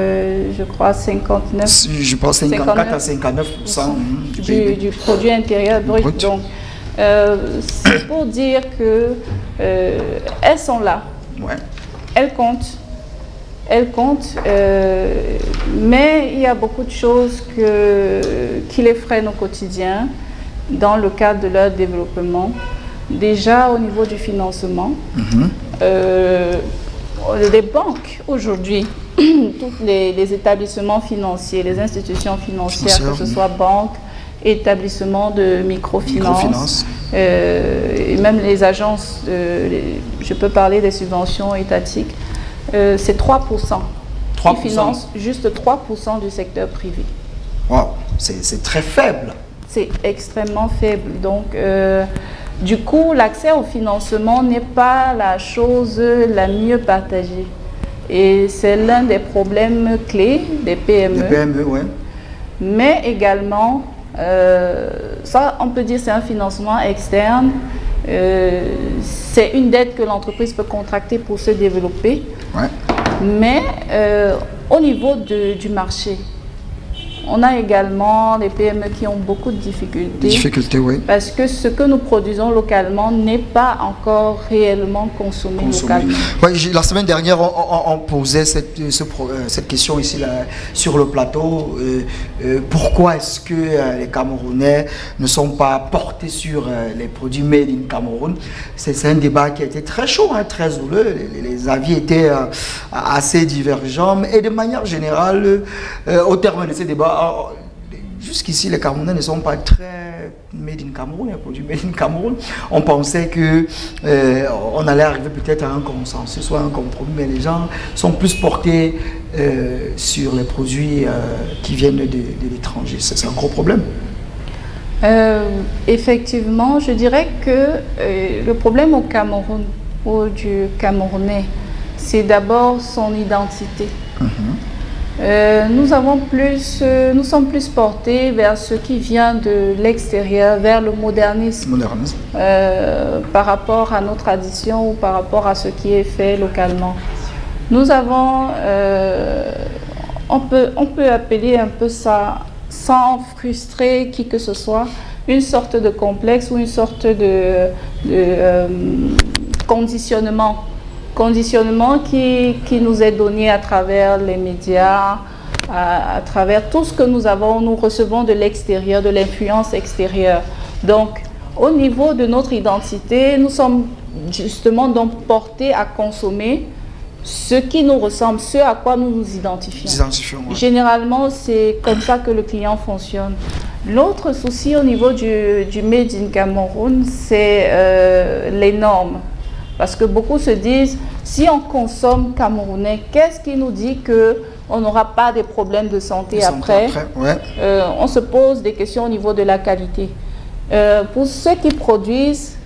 je crois, 59... Je pense 54 à 59% du produit intérieur brut. Donc, c'est pour dire que elles sont là. Ouais. Elles comptent. Mais il y a beaucoup de choses qui les freinent au quotidien dans le cadre de leur développement. Déjà au niveau du financement, les banques aujourd'hui, tous les établissements financiers, les institutions financières, que ce soit banques, établissements de microfinance, et même les agences, je peux parler des subventions étatiques, c'est 3%. Qui financent juste 3% du secteur privé. Wow, c'est très faible. C'est extrêmement faible. Donc, du coup, l'accès au financement n'est pas la chose la mieux partagée. Et c'est l'un des problèmes clés des PME. Des PME, oui. Mais également, ça, on peut dire c'est un financement externe. C'est une dette que l'entreprise peut contracter pour se développer. Ouais. Mais au niveau du marché, on a également des PME qui ont beaucoup de difficultés. Difficultés, oui. Parce que ce que nous produisons localement n'est pas encore réellement consommé localement. Oui, la semaine dernière, on posait cette question ici là, sur le plateau. Pourquoi est-ce que les Camerounais ne sont pas portés sur les produits made in Cameroun? C'est un débat qui a été très chaud, hein, très houleux. Les avis étaient assez divergents. Et de manière générale, au terme de ces débats, jusqu'ici, les Camerounais ne sont pas très made in Cameroun, les produits made in Cameroun. On pensait que on allait arriver peut-être à un consensus, soit un compromis, mais les gens sont plus portés sur les produits qui viennent de l'étranger. C'est un gros problème. Effectivement, je dirais que le problème au Cameroun, ou du Camerounais, c'est d'abord son identité. Nous sommes plus portés vers ce qui vient de l'extérieur, vers le modernisme, par rapport à nos traditions ou par rapport à ce qui est fait localement. Nous avons, on peut appeler un peu ça, sans frustrer qui que ce soit, une sorte de complexe ou une sorte de conditionnement qui nous est donné à travers les médias, à travers tout ce que nous recevons de l'extérieur, de l'influence extérieure. Donc, au niveau de notre identité, nous sommes justement donc portés à consommer ce qui nous ressemble, ce à quoi nous nous identifions. Ouais. Généralement, c'est comme ça que le client fonctionne. L'autre souci au niveau du Made in Cameroun, c'est les normes. Parce que beaucoup se disent, si on consomme camerounais, qu'est-ce qui nous dit qu'on n'aura pas des problèmes de santé après? Ouais. On se pose des questions au niveau de la qualité. Pour ceux qui produisent,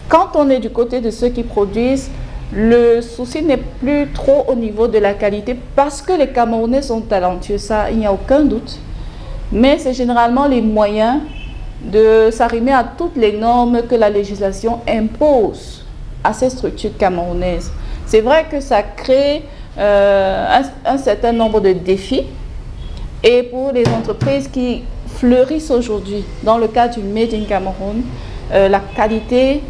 quand on est du côté de ceux qui produisent, le souci n'est plus trop au niveau de la qualité parce que les Camerounais sont talentueux, ça, il n'y a aucun doute. Mais c'est généralement les moyens de s'arrimer à toutes les normes que la législation impose à ces structures camerounaises. C'est vrai que ça crée un certain nombre de défis. Et pour les entreprises qui fleurissent aujourd'hui, dans le cas du Made in Cameroun, la qualité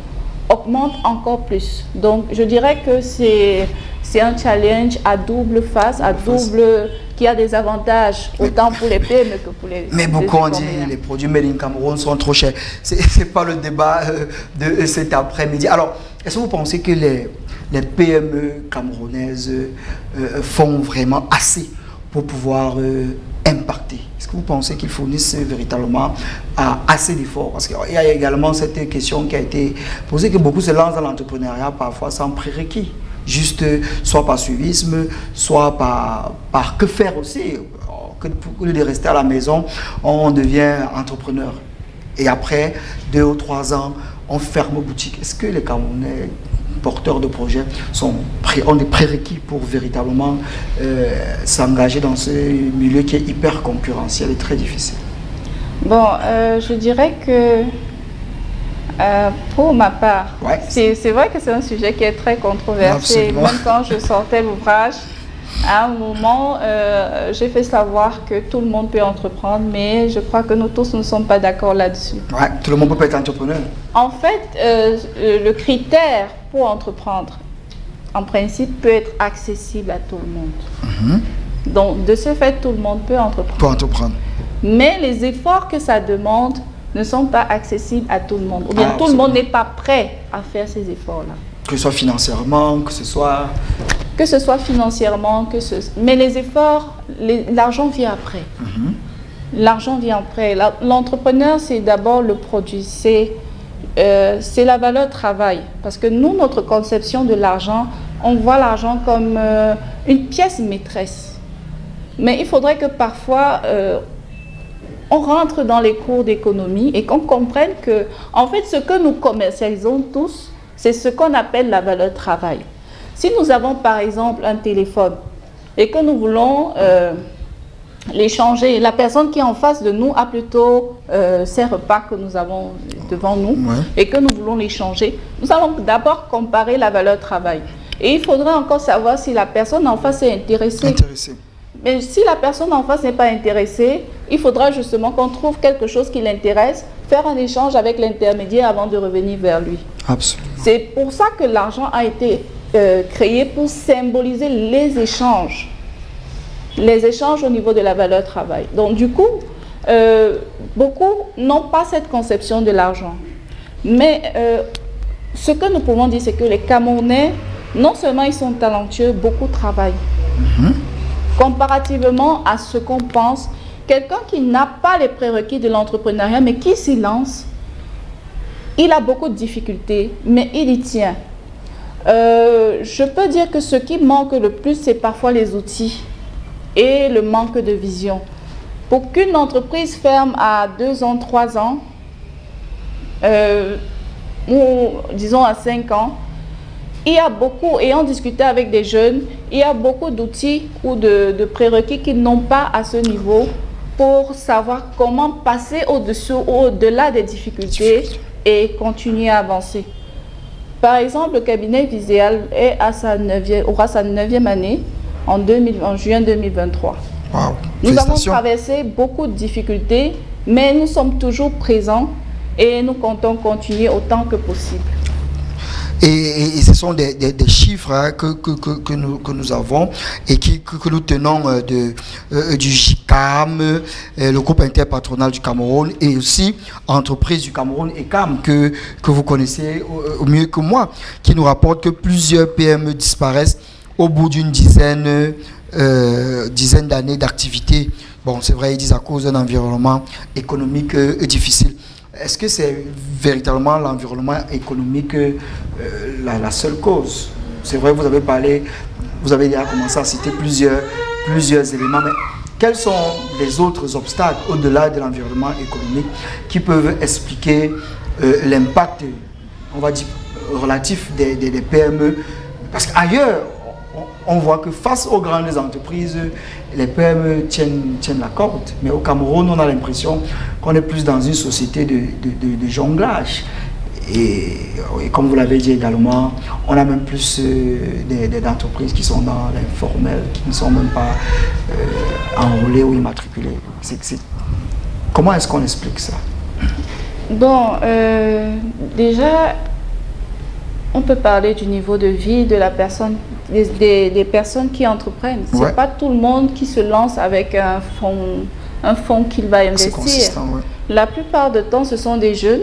augmente encore plus. Donc, je dirais que c'est un challenge à double face, qui a des avantages autant pour les PME que pour les... Mais beaucoup ont dit que les produits Made in Cameroun sont trop chers. Ce n'est pas le débat de cet après-midi. Alors, est-ce que vous pensez que les PME camerounaises font vraiment assez pour pouvoir impacter? Est-ce que vous pensez qu'ils fournissent véritablement assez d'efforts? Parce qu'il y a également cette question qui a été posée, que beaucoup se lancent dans l'entrepreneuriat parfois sans prérequis. Juste soit par suivisme, soit par que faire aussi. Au lieu de rester à la maison, on devient entrepreneur. Et après 2 ou 3 ans, on ferme boutique. Est-ce que les Camerounais porteurs de projets ont des prérequis pour véritablement s'engager dans ce milieu qui est hyper concurrentiel et très difficile? Bon, je dirais que pour ma part, ouais, c'est vrai que c'est un sujet qui est très controversé. Absolument. Même quand je sortais l'ouvrage, à un moment, j'ai fait savoir que tout le monde peut entreprendre, mais je crois que nous tous ne sommes pas d'accord là-dessus. Ouais, tout le monde ne peut pas être entrepreneur. En fait, le critère pour entreprendre, en principe, peut être accessible à tout le monde. Donc, de ce fait, tout le monde peut entreprendre. Mais les efforts que ça demande ne sont pas accessibles à tout le monde. Ou bien tout le monde n'est pas prêt à faire ces efforts-là. Que ce soit financièrement, que ce soit... Que ce soit financièrement, mais les efforts, l'argent vient après. L'argent vient après. L'entrepreneur, c'est d'abord le produit, c'est la valeur travail. Parce que nous, notre conception de l'argent, on voit l'argent comme une pièce maîtresse. Mais il faudrait que parfois, on rentre dans les cours d'économie et qu'on comprenne que, en fait, ce que nous commercialisons tous, c'est ce qu'on appelle la valeur travail. Si nous avons par exemple un téléphone et que nous voulons l'échanger, la personne qui est en face de nous a plutôt ces repas que nous avons devant nous et que nous voulons l'échanger, nous allons d'abord comparer la valeur travail. Et il faudra encore savoir si la personne en face est intéressée. Mais si la personne en face n'est pas intéressée, il faudra justement qu'on trouve quelque chose qui l'intéresse, faire un échange avec l'intermédiaire avant de revenir vers lui. Absolument. C'est pour ça que l'argent a été créé pour symboliser les échanges au niveau de la valeur travail. Donc du coup, beaucoup n'ont pas cette conception de l'argent. Mais ce que nous pouvons dire, c'est que les Camerounais, non seulement ils sont talentueux, beaucoup travaillent. Comparativement à ce qu'on pense, quelqu'un qui n'a pas les prérequis de l'entrepreneuriat, mais qui s'y lance, il a beaucoup de difficultés, mais il y tient. Je peux dire que ce qui manque le plus, c'est parfois les outils et le manque de vision. Pour qu'une entreprise ferme à 2 ans, 3 ans, ou disons à 5 ans, il y a beaucoup, et on discutait avec des jeunes, il y a beaucoup d'outils ou de prérequis qui n'ont pas à ce niveau pour savoir comment passer au-dessus ou au-delà des difficultés et continuer à avancer. Par exemple, le cabinet Viséal aura sa 9e année en juin 2023. Wow. Nous avons traversé beaucoup de difficultés, mais nous sommes toujours présents et nous comptons continuer autant que possible. Et ce sont des chiffres hein, que nous avons et que nous tenons du JICAM, le groupe interpatronal du Cameroun, et aussi Entreprises du Cameroun et CAM, que vous connaissez au mieux que moi, qui nous rapporte que plusieurs PME disparaissent au bout d'une dizaine d'années d'activité. Bon, c'est vrai, ils disent à cause d'un environnement économique difficile. Est-ce que c'est véritablement l'environnement économique la seule cause? C'est vrai, vous avez déjà commencé à citer plusieurs éléments, mais quels sont les autres obstacles au-delà de l'environnement économique qui peuvent expliquer l'impact, on va dire, relatif des PME? Parce qu'ailleurs, on voit que face aux grandes entreprises, les PME tiennent la corde. Mais au Cameroun, on a l'impression qu'on est plus dans une société de jonglage. Et comme vous l'avez dit également, on a même plus des entreprises qui sont dans l'informel, qui ne sont même pas enrôlées ou immatriculées. Comment est-ce qu'on explique ça? Bon, déjà, on peut parler du niveau de vie de la personne, des personnes qui entreprennent. Ouais. C'est pas tout le monde qui se lance avec un fonds qu'il va investir. Ouais. La plupart du temps, ce sont des jeunes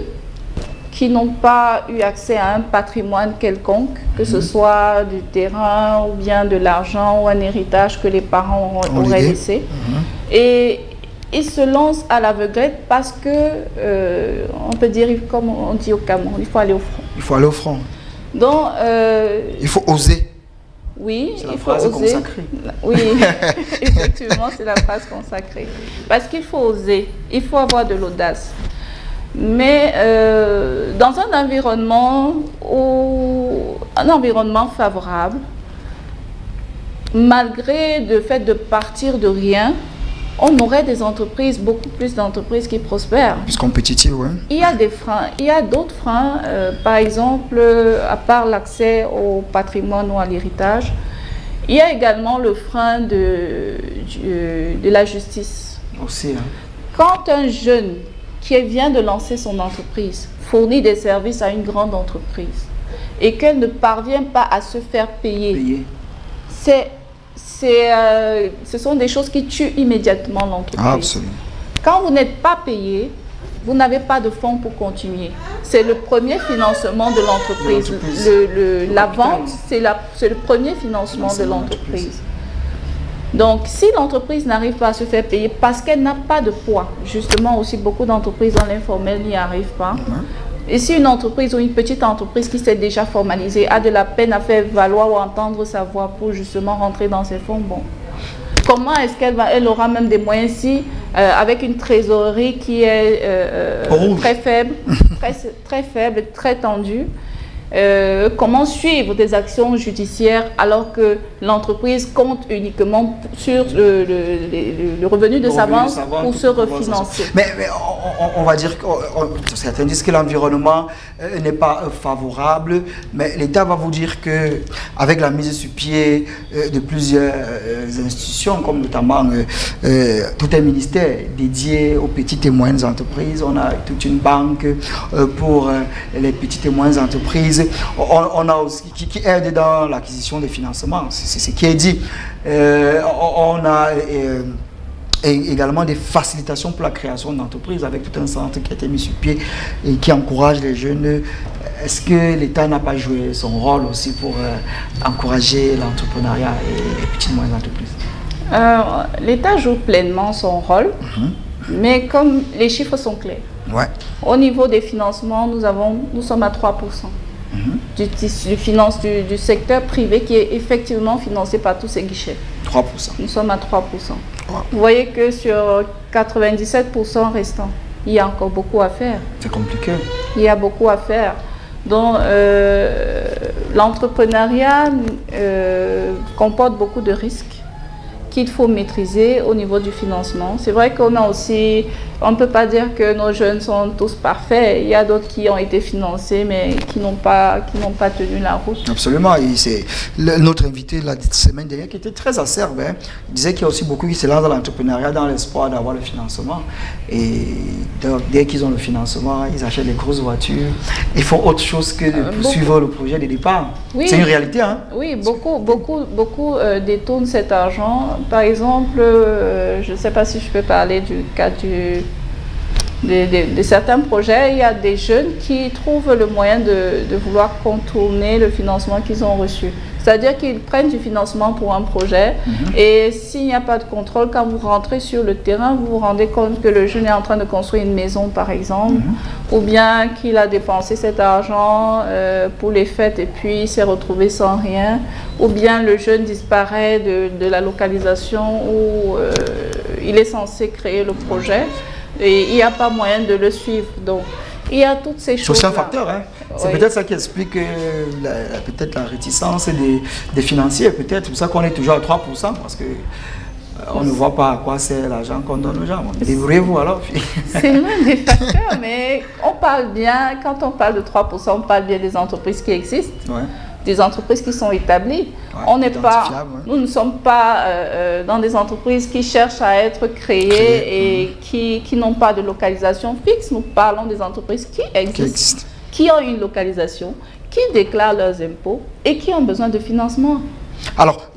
qui n'ont pas eu accès à un patrimoine quelconque, que ce soit du terrain ou bien de l'argent ou un héritage que les parents auraient laissé. Et ils se lancent à l'aveuglette parce que, on peut dire, comme on dit au Cameroun, il faut aller au front. Il faut aller au front. Donc, il faut oser. Oui, c'est la phrase consacrée. Oui, effectivement, c'est la phrase consacrée. Parce qu'il faut oser, il faut avoir de l'audace. Mais dans un environnement favorable, malgré le fait de partir de rien, on aurait des entreprises, beaucoup plus d'entreprises qui prospèrent. Plus compétitives, oui. Il y a des freins, il y a d'autres freins, par exemple, à part l'accès au patrimoine ou à l'héritage, il y a également le frein de la justice. Aussi, hein. Quand un jeune qui vient de lancer son entreprise fournit des services à une grande entreprise et qu'elle ne parvient pas à se faire payer. Ce sont des choses qui tuent immédiatement l'entreprise. Absolument. Quand vous n'êtes pas payé, vous n'avez pas de fonds pour continuer. C'est le premier financement de l'entreprise. La vente, c'est le premier financement de l'entreprise. Donc, si l'entreprise n'arrive pas à se faire payer parce qu'elle n'a pas de poids, justement aussi beaucoup d'entreprises dans l'informel n'y arrivent pas. Et si une entreprise ou une petite entreprise qui s'est déjà formalisée a de la peine à faire valoir ou entendre sa voix pour justement rentrer dans ses fonds, bon, comment est-ce qu'elle aura même des moyens si, avec une trésorerie qui est très faible, très faible, très tendue, comment suivre des actions judiciaires alors que l'entreprise compte uniquement sur le revenu de sa vente pour se refinancer. Mais on va dire que certains disent que l'environnement n'est pas favorable, mais l'État va vous dire que avec la mise sur pied de plusieurs institutions, comme notamment tout un ministère dédié aux petites et moyennes entreprises, on a toute une banque pour les petites et moyennes entreprises. On a aussi qui aide dans l'acquisition des financements, c'est ce qui est dit. On a également des facilitations pour la création d'entreprises avec tout un centre qui a été mis sur pied et qui encourage les jeunes. Est-ce que l'État n'a pas joué son rôle aussi pour encourager l'entrepreneuriat et les petites et moyennes entreprises? L'État joue pleinement son rôle, mais comme les chiffres sont clairs, au niveau des financements, nous sommes à 3%. Du secteur privé qui est effectivement financé par tous ces guichets. 3%. Nous sommes à 3%. Vous voyez que sur 97% restants, il y a encore beaucoup à faire. C'est compliqué. Il y a beaucoup à faire. Donc, l'entrepreneuriat comporte beaucoup de risques qu'il faut maîtriser au niveau du financement. C'est vrai qu'on a aussi On ne peut pas dire que nos jeunes sont tous parfaits. Il y a d'autres qui ont été financés, mais qui n'ont pas tenu la route. Absolument. Et c'est notre invité la semaine dernière qui était très acerbe. Hein. Il disait qu'il y a aussi beaucoup qui se lancent dans l'entrepreneuriat dans l'espoir d'avoir le financement. Et dès qu'ils ont le financement, ils achètent des grosses voitures. Ils font autre chose que de poursuivre le projet de départ. Oui, c'est une réalité. Hein. Oui, beaucoup détournent cet argent. Par exemple, je ne sais pas si je peux parler du cas de certains projets. Il y a des jeunes qui trouvent le moyen de vouloir contourner le financement qu'ils ont reçu. C'est-à-dire qu'ils prennent du financement pour un projet et s'il n'y a pas de contrôle, quand vous rentrez sur le terrain, vous vous rendez compte que le jeune est en train de construire une maison, par exemple, ou bien qu'il a dépensé cet argent pour les fêtes et puis il s'est retrouvé sans rien, ou bien le jeune disparaît de la localisation où il est censé créer le projet et il n'y a pas moyen de le suivre. Donc, il y a toutes ces choses. C'est un facteur, hein. C'est peut-être ça qui explique peut-être la réticence des financiers. Peut-être c'est pour ça qu'on est toujours à 3%, parce que on ne voit pas à quoi c'est l'argent qu'on donne aux gens. Débrouillez-vous alors. C'est l'un des facteurs, mais on parle bien, quand on parle de 3%, on parle bien des entreprises qui existent. Ouais. Des entreprises qui sont établies. Ouais, nous ne sommes pas dans des entreprises qui cherchent à être créées et qui n'ont pas de localisation fixe. Nous parlons des entreprises qui existent, qui ont une localisation, qui déclarent leurs impôts et qui ont besoin de financement. Alors,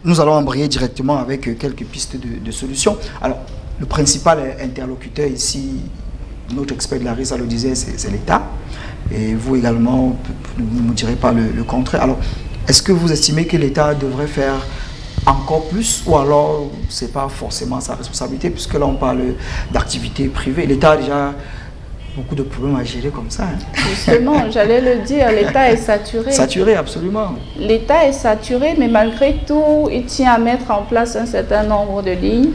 nous allons embrayer directement avec quelques pistes de solutions. Alors, le principal interlocuteur ici, notre expert de la RISA le disait, c'est l'État. Et vous également, vous ne me direz pas le contraire. Alors, est-ce que vous estimez que l'État devrait faire encore plus, ou alors ce n'est pas forcément sa responsabilité, puisque là on parle d'activité privée. L'État a déjà beaucoup de problèmes à gérer comme ça. Hein. Justement, j'allais le dire, l'État est saturé. Saturé, absolument. L'État est saturé, mais malgré tout, il tient à mettre en place un certain nombre de lignes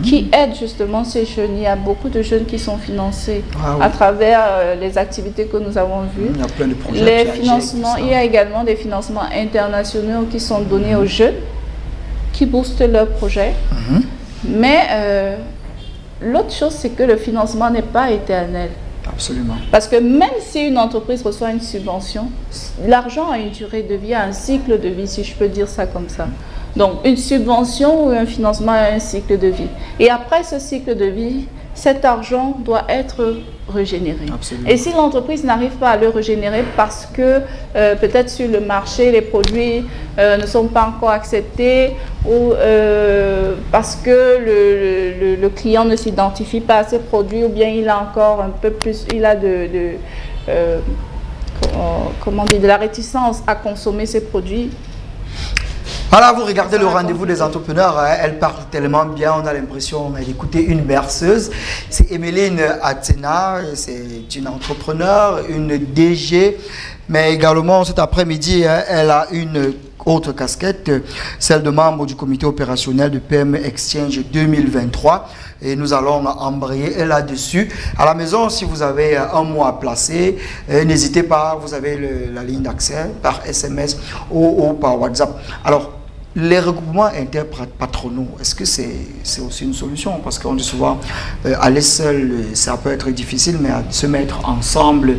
qui aident justement ces jeunes. Il y a beaucoup de jeunes qui sont financés à travers les activités que nous avons vues. Il y a plein de projets. Les financements, il y a également des financements internationaux qui sont donnés aux jeunes, qui boostent leurs projets. Mais l'autre chose, c'est que le financement n'est pas éternel. Absolument. Parce que même si une entreprise reçoit une subvention, l'argent a une durée de vie, a un cycle de vie, si je peux dire ça comme ça. Donc une subvention ou un financement a un cycle de vie. Et après ce cycle de vie, cet argent doit être régénéré. Absolument. Et si l'entreprise n'arrive pas à le régénérer parce que peut-être sur le marché, les produits ne sont pas encore acceptés ou parce que le client ne s'identifie pas à ces produits ou bien il a encore un peu plus, il a comment dire, de la réticence à consommer ces produits. Voilà, vous regardez le rendez-vous des entrepreneurs, elle parle tellement bien, on a l'impression d'écouter une berceuse. C'est Emeline Atena, c'est une entrepreneur, une DG, mais également cet après-midi, elle a une autre casquette, celle de membre du comité opérationnel de PME Exchange 2023. Et nous allons embrayer là-dessus. À la maison, si vous avez un mot à placer, n'hésitez pas, vous avez la ligne d'accès par SMS ou par WhatsApp. Alors, les regroupements interpatronaux, est-ce que c'est aussi une solution? Parce qu'on dit souvent, aller seul, ça peut être difficile, mais à se mettre ensemble,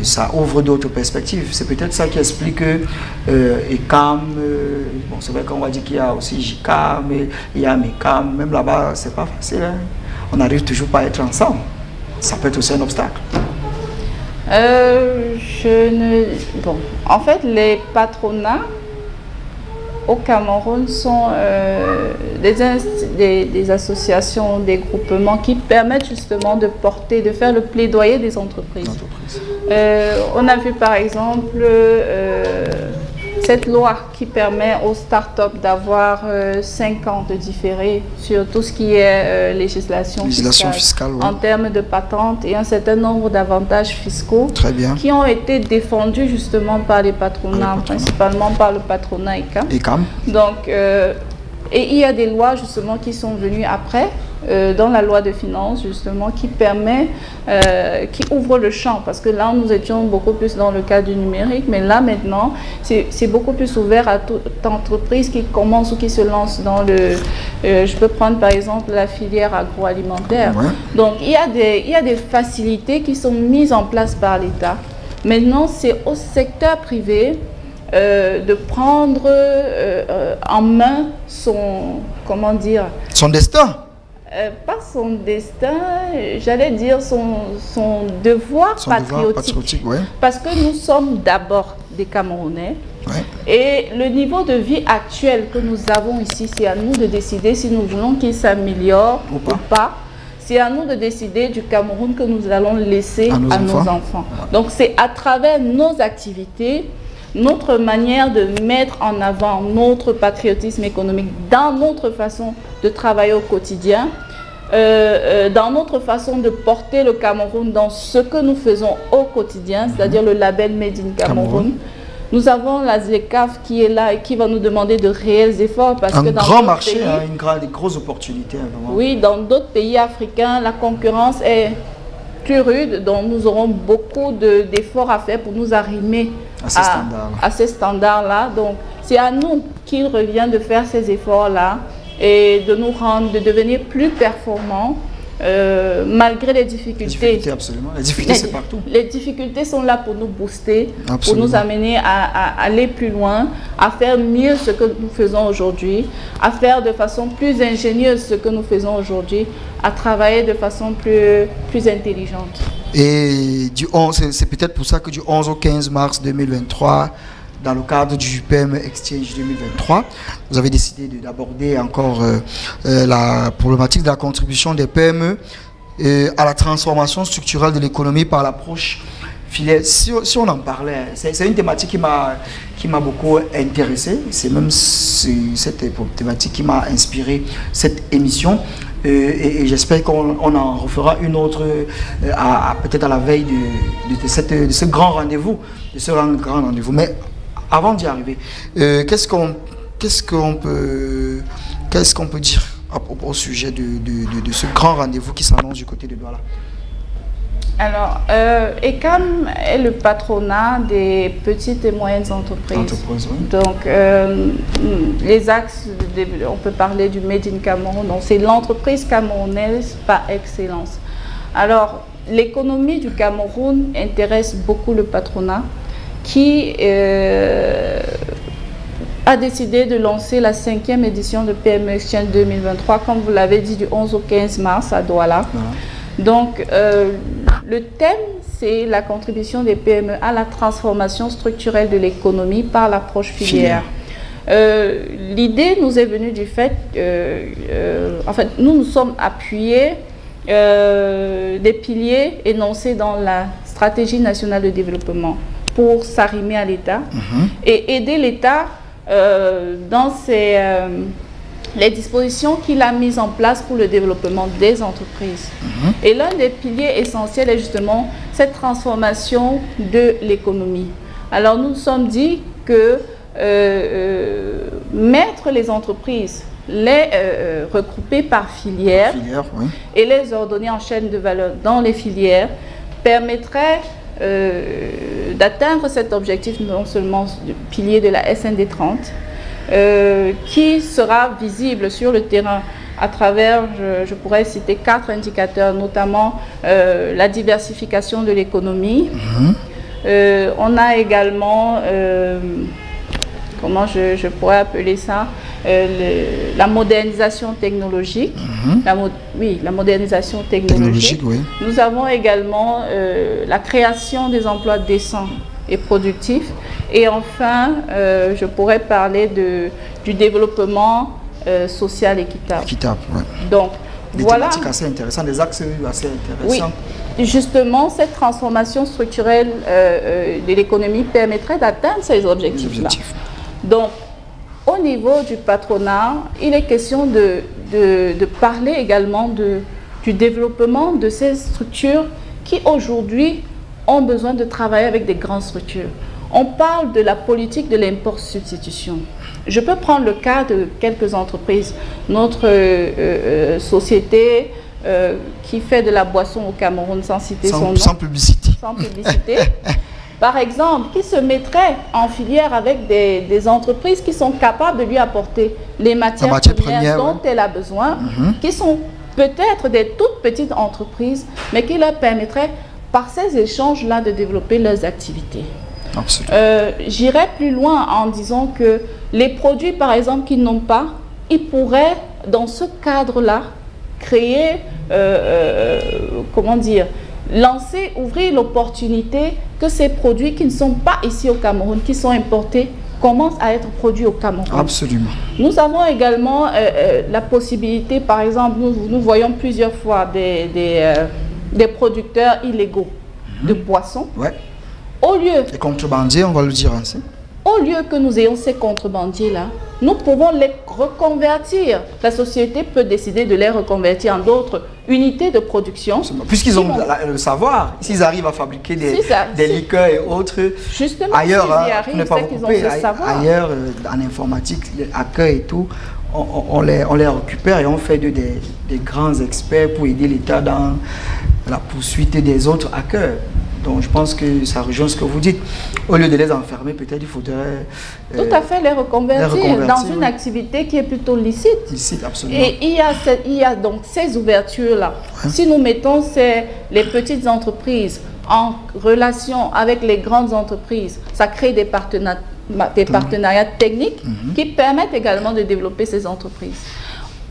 ça ouvre d'autres perspectives. C'est peut-être ça qui explique que ECAM, bon, c'est vrai qu'on va dire qu'il y a aussi JICAM, il y a MECAM, même là-bas, c'est pas facile. Hein? On n'arrive toujours pas à être ensemble. Ça peut être aussi un obstacle. Bon, en fait, les patronats au Cameroun sont des associations, des groupements qui permettent justement de porter, de faire le plaidoyer des entreprises. On a vu par exemple cette loi qui permet aux startups d'avoir 5 ans de différé sur tout ce qui est législation fiscale en termes de patente et un certain nombre d'avantages fiscaux qui ont été défendus justement par les patronats, principalement par le patronat ECAM. Donc, et il y a des lois justement qui sont venues après dans la loi de finances, justement, qui permet, qui ouvre le champ. Parce que là, nous étions beaucoup plus dans le cadre du numérique, mais là, maintenant, c'est beaucoup plus ouvert à toute entreprise qui commence ou qui se lance dans le... je peux prendre, par exemple, la filière agroalimentaire. Ouais. Donc, il y a des facilités qui sont mises en place par l'État. Maintenant, c'est au secteur privé de prendre en main son... Comment dire? Son destin. Pas son destin, j'allais dire son devoir patriotique. Ouais. Parce que nous sommes d'abord des Camerounais. Ouais. Et le niveau de vie actuel que nous avons ici, c'est à nous de décider si nous voulons qu'il s'améliore ou pas. C'est à nous de décider du Cameroun que nous allons laisser à nos enfants. Donc c'est à travers nos activités, notre manière de mettre en avant notre patriotisme économique dans notre façon de travailler au quotidien, dans notre façon de porter le Cameroun dans ce que nous faisons au quotidien, c'est-à-dire le label Made in Cameroun. Nous avons la ZLECAf qui est là et qui va nous demander de réels efforts. Parce que dans grand marché, des grosses opportunités. Vraiment. Oui, dans d'autres pays africains, la concurrence est plus rude, donc nous aurons beaucoup d'efforts à faire pour nous arrimer à ces standards-là. Donc, c'est à nous qu'il revient de faire ces efforts-là et de nous rendre, de devenir plus performants malgré les difficultés. Les difficultés, absolument. Les difficultés, c'est partout. Les difficultés sont là pour nous booster, pour nous amener à aller plus loin, à faire mieux ce que nous faisons aujourd'hui, à faire de façon plus ingénieuse ce que nous faisons aujourd'hui, à travailler de façon plus intelligente. Et c'est peut-être pour ça que du 11 au 15 mars 2023, dans le cadre du PME Exchange 2023, vous avez décidé d'aborder encore la problématique de la contribution des PME à la transformation structurelle de l'économie par l'approche filière. Si on en parlait, c'est une thématique qui m'a beaucoup intéressé. C'est même cette thématique qui m'a inspiré cette émission. Et j'espère qu'on en refera une autre peut-être à la veille de ce grand rendez-vous. Mais avant d'y arriver, qu'est-ce qu'on peut dire au sujet de ce grand rendez-vous qui s'annonce du côté de Douala? Alors, ECAM est le patronat des petites et moyennes entreprises. Oui. Donc, les axes, on peut parler du Made in Cameroun, donc c'est l'entreprise camerounaise par excellence. Alors, l'économie du Cameroun intéresse beaucoup le patronat qui a décidé de lancer la 5e édition de PME Exchange 2023, comme vous l'avez dit, du 11 au 15 mars à Douala. Donc, le thème, c'est la contribution des PME à la transformation structurelle de l'économie par l'approche filière. L'idée nous est venue du fait en fait, nous sommes appuyés des piliers énoncés dans la stratégie nationale de développement pour s'arrimer à l'État et aider l'État dans les dispositions qu'il a mises en place pour le développement des entreprises. Et l'un des piliers essentiels est justement cette transformation de l'économie. Alors nous nous sommes dit que mettre les entreprises, les regrouper par filière, et les ordonner en chaîne de valeur dans les filières permettrait d'atteindre cet objectif non seulement du pilier de la SND 30, qui sera visible sur le terrain à travers, je pourrais citer 4 indicateurs, notamment la diversification de l'économie. On a également, comment je pourrais appeler ça, la modernisation technologique. La modernisation technologique. Nous avons également la création des emplois décents et productifs. Et enfin, je pourrais parler du développement social équitable. Donc, voilà. Des thématiques assez intéressantes, des axes assez intéressants. Oui, justement, cette transformation structurelle de l'économie permettrait d'atteindre ces objectifs-là. Donc, au niveau du patronat, il est question de parler également du développement de ces structures qui aujourd'hui ont besoin de travailler avec des grandes structures. on parle de la politique de l'import-substitution. Je peux prendre le cas de quelques entreprises. Notre société qui fait de la boisson au Cameroun, sans citer son nom. Sans publicité. Sans publicité. Par exemple, qui se mettrait en filière avec des entreprises qui sont capables de lui apporter les matières premières dont elle a besoin, qui sont peut-être des toutes petites entreprises, mais qui leur permettraient, par ces échanges-là, de développer leurs activités. J'irais plus loin en disant que les produits, par exemple, qu'ils n'ont pas, ils pourraient, dans ce cadre-là, créer, comment dire, lancer, ouvrir l'opportunité que ces produits qui ne sont pas ici au Cameroun, qui sont importés, commencent à être produits au Cameroun. Absolument. Nous avons également la possibilité, par exemple, nous voyons plusieurs fois des producteurs illégaux de poissons. Ouais. Au lieu... Les contrebandiers, on va le dire ainsi. Au lieu que nous ayons ces contrebandiers-là, nous pouvons les reconvertir. La société peut décider de les reconvertir en d'autres unités de production. Puisqu'ils ont le savoir, s'ils arrivent à fabriquer des liqueurs et autres, justement, ailleurs, ils ont ce savoir. Ailleurs, en informatique, accueil et tout, on les récupère et on fait des grands experts pour aider l'État dans la poursuite des autres hackers. Donc je pense que ça rejoint ce que vous dites. Au lieu de les enfermer, peut-être il faudrait... Tout à fait, les reconvertir dans une activité qui est plutôt licite. Licite, absolument. Et il y a donc ces ouvertures-là. Ouais. Si nous mettons les petites entreprises en relation avec les grandes entreprises, ça crée des partenariats techniques qui permettent également de développer ces entreprises.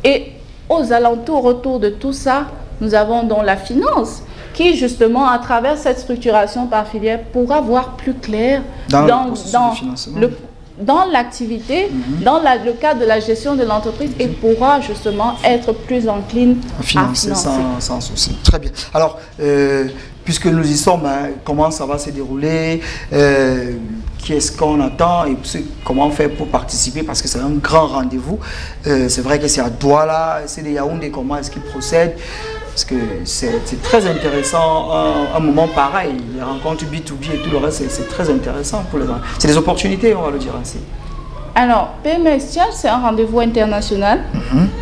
Et aux alentours, autour de tout ça, nous avons donc la finance, qui justement, à travers cette structuration par filière, pourra voir plus clair dans l'activité, dans le cadre de la gestion de l'entreprise et pourra justement être plus encline à financer. Sans souci. Très bien. Alors, puisque nous y sommes, comment ça va se dérouler, qu'est-ce qu'on attend et comment faire pour participer, parce que c'est un grand rendez-vous. C'est vrai que c'est à Douala, c'est des Yaoundé, comment est-ce qu'ils procèdent? Parce que c'est très intéressant, un moment pareil, les rencontres B2B et tout le reste, c'est très intéressant pour les gens. C'est des opportunités, on va le dire ainsi. Alors, PME Exchange, c'est un rendez-vous international.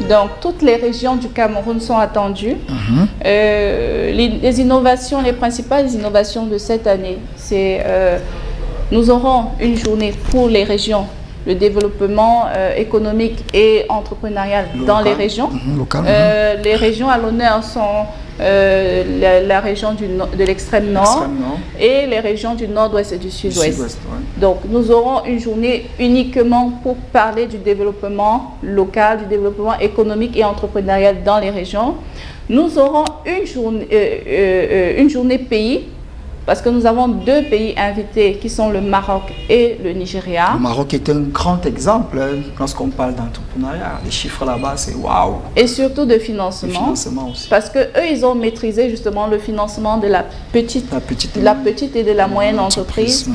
Donc, toutes les régions du Cameroun sont attendues. Les innovations, les principales innovations de cette année, c'est nous aurons une journée pour les régions, le développement économique et entrepreneurial dans les régions. Les régions à l'honneur sont la région de l'extrême nord et les régions du nord-ouest et du sud-ouest. Donc, nous aurons une journée uniquement pour parler du développement local, du développement économique et entrepreneurial dans les régions. Nous aurons une journée pays, parce que nous avons deux pays invités qui sont le Maroc et le Nigeria. Le Maroc est un grand exemple lorsqu'on parle d'entrepreneuriat. Les chiffres là-bas, c'est waouh. Et surtout de financement. Le financement aussi. Parce qu'eux, ils ont maîtrisé justement le financement de la petite et de la moyenne entreprise.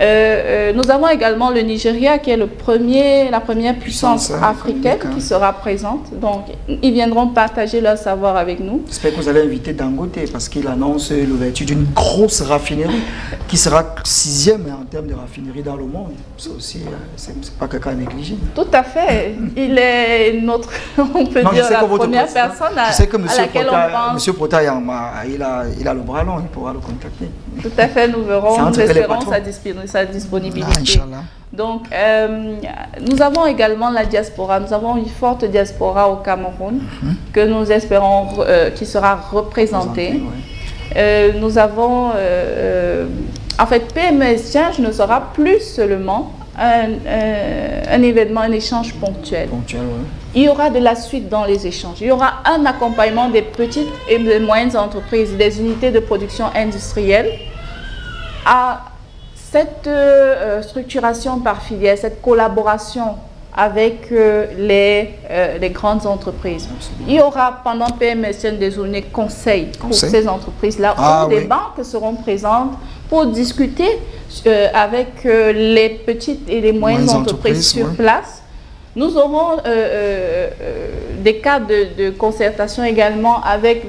Nous avons également le Nigeria qui est la première puissance africaine qui sera présente. Donc, ils viendront partager leur savoir avec nous. J'espère que vous allez inviter Dangote parce qu'il annonce l'ouverture d'une grosse raffinerie qui sera 6e en termes de raffinerie dans le monde. C'est aussi, c'est pas quelqu'un négligé. Tout à fait. Il est notre, on peut dire, la première personne à laquelle on pense. M. Prota, il a le bras long, il pourra le contacter. Tout à fait, nous verrons, nous espérons sa disponibilité. Donc, nous avons également la diaspora. Nous avons une forte diaspora au Cameroun que nous espérons qui sera représentée. Nous avons, en fait, PME Exchange ne sera plus seulement un événement, un échange ponctuel. Il y aura de la suite dans les échanges. Il y aura un accompagnement des petites et des moyennes entreprises, des unités de production industrielle à cette structuration par filière, cette collaboration avec les grandes entreprises. Il y aura pendant PMSN des journées conseils pour ces entreprises-là, où des banques seront présentes pour discuter avec les petites et les moyennes entreprises sur place. Nous aurons des cadres de concertation également avec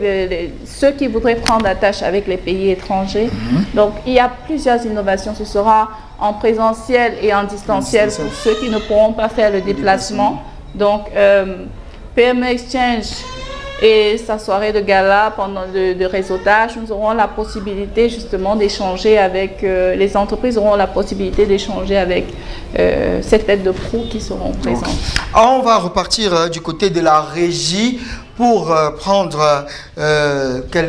ceux qui voudraient prendre attache avec les pays étrangers. Donc, il y a plusieurs innovations. Ce sera en présentiel et en distanciel pour ceux qui ne pourront pas faire le déplacement. Donc, PME Exchange et sa soirée de gala pendant de réseautage, nous aurons la possibilité justement d'échanger avec les entreprises, auront la possibilité d'échanger avec ces têtes de proue qui seront présentes. On va repartir du côté de la régie pour prendre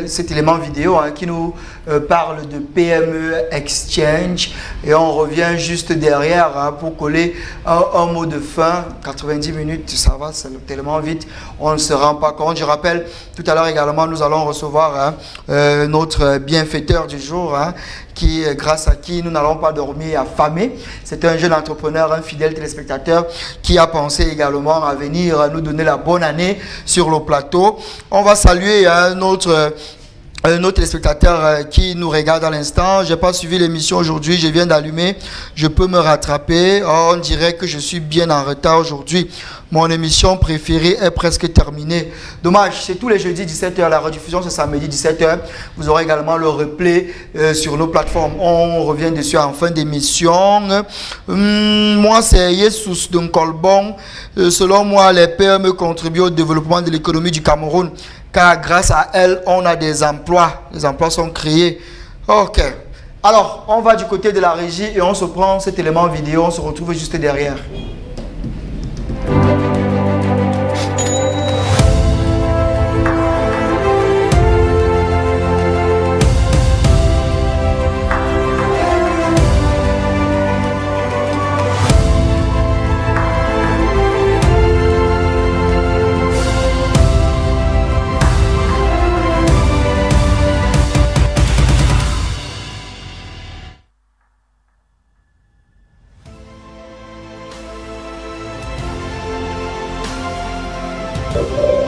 cet élément vidéo qui nous parle de PME Exchange, et on revient juste derrière pour coller un mot de fin. 90 minutes, ça va, c'est tellement vite, on ne se rend pas compte. Je rappelle, tout à l'heure également, nous allons recevoir notre bienfaiteur du jour, grâce à qui nous n'allons pas dormir affamés. C'est un jeune entrepreneur, un fidèle téléspectateur qui a pensé également à venir nous donner la bonne année sur le plateau. On va saluer un autre téléspectateur qui nous regarde à l'instant. Je n'ai pas suivi l'émission aujourd'hui, je viens d'allumer, je peux me rattraper. Oh, on dirait que je suis bien en retard aujourd'hui. Mon émission préférée est presque terminée. Dommage, c'est tous les jeudis 17h, la rediffusion c'est samedi 17h. Vous aurez également le replay sur nos plateformes. On revient dessus en fin d'émission. Moi, c'est Jesus Dunkolbon. Selon moi, les PME contribuent au développement de l'économie du Cameroun, car grâce à elles, on a des emplois. Les emplois sont créés. Ok. Alors, on va du côté de la régie et on se prend cet élément vidéo. On se retrouve juste derrière.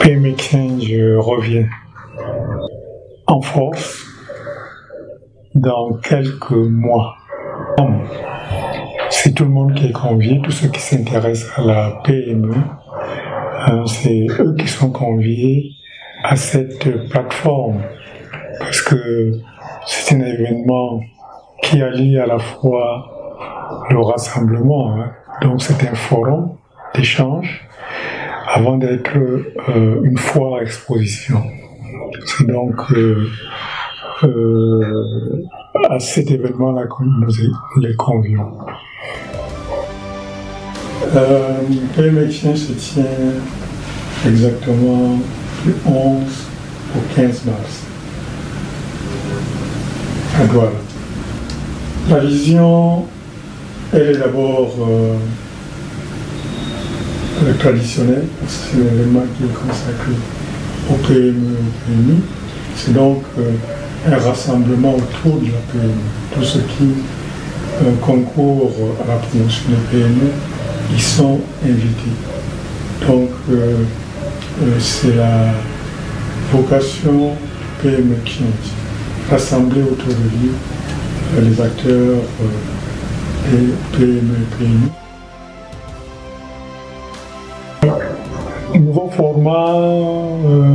PME Exchange revient en force dans quelques mois. C'est tout le monde qui est convié, tous ceux qui s'intéressent à la PME, c'est eux qui sont conviés à cette plateforme, parce que c'est un événement qui allie à la fois le rassemblement, donc c'est un forum d'échange avant d'être une foire à exposition. C'est donc à cet événement-là que nous les convions. PME Exchange se tient exactement du 11 au 15 mars à Douala. La vision, elle est d'abord traditionnelle, parce que c'est un événement qui est consacré au PME et au PMI. C'est donc un rassemblement autour de la PME. Tous ceux qui concourent à la promotion des PME, ils sont invités. Donc c'est la vocation du PME Exchange, rassembler autour de lui les acteurs des PME et PMI. Nouveau format,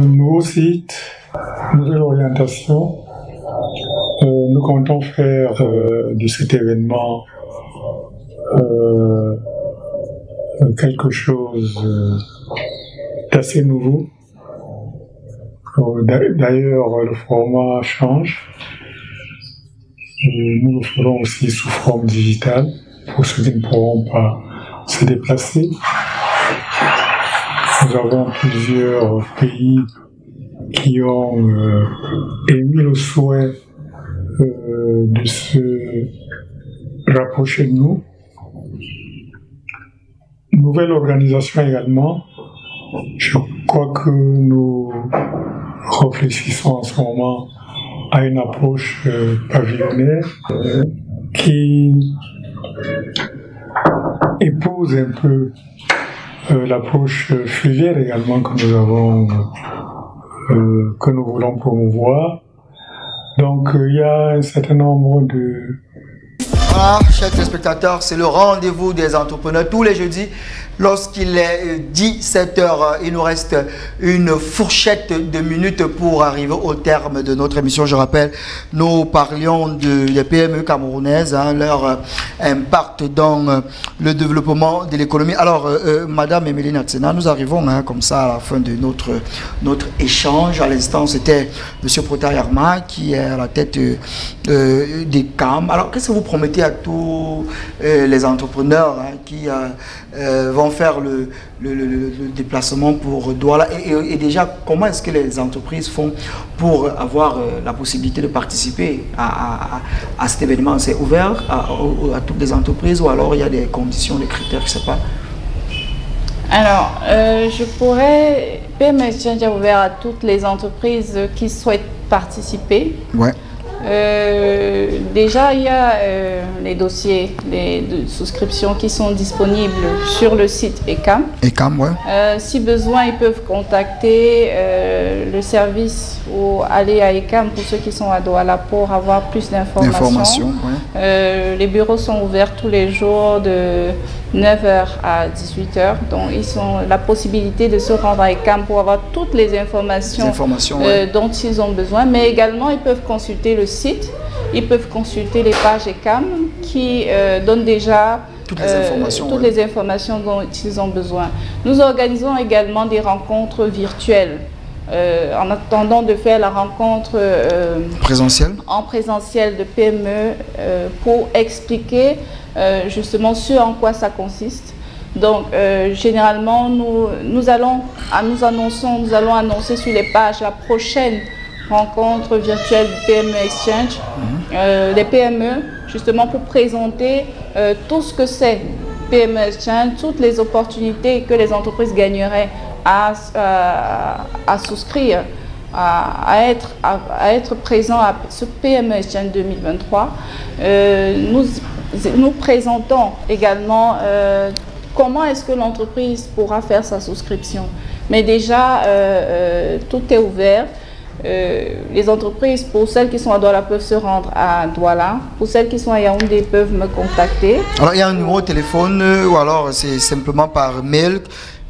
nouveau site, nouvelle orientation. Nous comptons faire de cet événement quelque chose d'assez nouveau. D'ailleurs, le format change. Nous le ferons aussi sous forme digitale pour ceux qui ne pourront pas se déplacer. Nous avons plusieurs pays qui ont émis le souhait de se rapprocher de nous. Nouvelle organisation également. Je crois que nous réfléchissons en ce moment à une approche pavillonnaire qui épouse un peu l'approche fluviale également que nous avons, que nous voulons promouvoir. Donc il y a un certain nombre de Voilà, chers téléspectateurs, c'est le rendez-vous des entrepreneurs tous les jeudis. Lorsqu'il est 17h, il nous reste une fourchette de minutes pour arriver au terme de notre émission. Je rappelle, nous parlions des PME camerounaises, leur impact dans le développement de l'économie. Alors, Madame Emeline Atsena, nous arrivons comme ça à la fin de notre échange. À l'instant, c'était M. Prota Yarma qui est à la tête des CAM. Alors, qu'est-ce que vous promettez à tous les entrepreneurs qui vont faire le déplacement pour Douala et déjà, comment est-ce que les entreprises font pour avoir la possibilité de participer à cet événement? C'est ouvert à toutes les entreprises ou alors il y a des conditions, des critères, je ne sais pas? Alors, je pourrais... PME Exchange est ouvert à toutes les entreprises qui souhaitent participer. Ouais. Déjà, il y a les dossiers de souscription qui sont disponibles sur le site ECAM. ECAM, ouais. Si besoin, ils peuvent contacter le service ou aller à ECAM pour ceux qui sont à Douala pour avoir plus d'informations. Ouais. Les bureaux sont ouverts tous les jours de 9h à 18h. Donc, ils ont la possibilité de se rendre à ECAM pour avoir toutes les informations ouais, dont ils ont besoin. Mais également, ils peuvent consulter le site. Ils peuvent consulter les pages ECAM qui donnent déjà toutes les informations dont ils ont besoin. Nous organisons également des rencontres virtuelles. En attendant de faire la rencontre en présentiel de PME pour expliquer justement ce en quoi ça consiste. Donc généralement nous allons annoncer sur les pages la prochaine rencontre virtuelle du PME Exchange, les PME justement pour présenter tout ce que c'est PME Exchange, toutes les opportunités que les entreprises gagneraient à souscrire, à être présent à ce PME Exchange 2023. Nous présentons également comment est-ce que l'entreprise pourra faire sa souscription. Mais déjà, tout est ouvert. Les entreprises, pour celles qui sont à Douala, peuvent se rendre à Douala. Pour celles qui sont à Yaoundé, peuvent me contacter. Alors, il y a un numéro de téléphone ou alors c'est simplement par mail?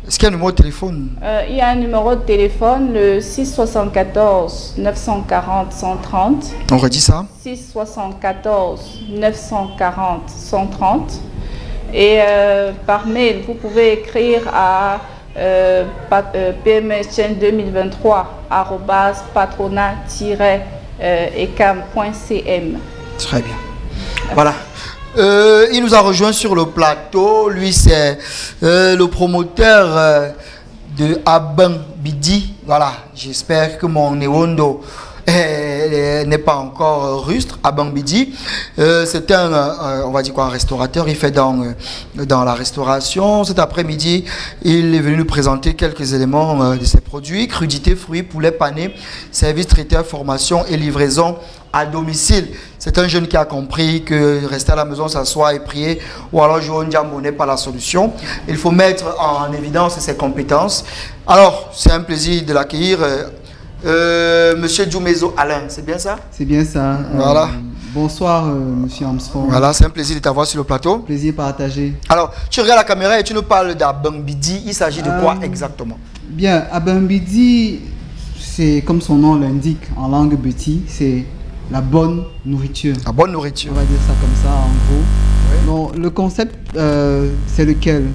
Est-ce qu'il y a un numéro de téléphone? Il y a un numéro de téléphone, le 674 940 130. On redit ça? 674 940 130. Et par mail, vous pouvez écrire à pmexchange2023@patronat-ecam.cm. Très bien. Voilà. Il nous a rejoint sur le plateau. Lui, c'est le promoteur de Abang Bidi. Voilà. J'espère que mon Newondo n'est pas encore rustre. Abang Bidi, c'est on va dire quoi, un restaurateur. Il fait dans la restauration. Cet après-midi, il est venu nous présenter quelques éléments de ses produits: crudité, fruits, poulet pané, service traiteur, formation et livraison à domicile. C'est un jeune qui a compris que rester à la maison, s'asseoir et prier ou alors jouer au Ndiambo n'est pas la solution. Il faut mettre en évidence ses compétences. Alors, c'est un plaisir de l'accueillir. Monsieur Djoumezo Alain, c'est bien ça? C'est bien ça. Voilà. Bonsoir, monsieur Armstrong. Voilà, c'est un plaisir de t'avoir sur le plateau. Plaisir partagé. Alors, tu regardes la caméra et tu nous parles d'Abang Bidi. Il s'agit de quoi exactement? Bien, Abang Bidi, c'est comme son nom l'indique en langue beti, c'est la bonne nourriture. La bonne nourriture. On va dire ça comme ça, en gros. Oui. Donc, le concept, c'est lequel?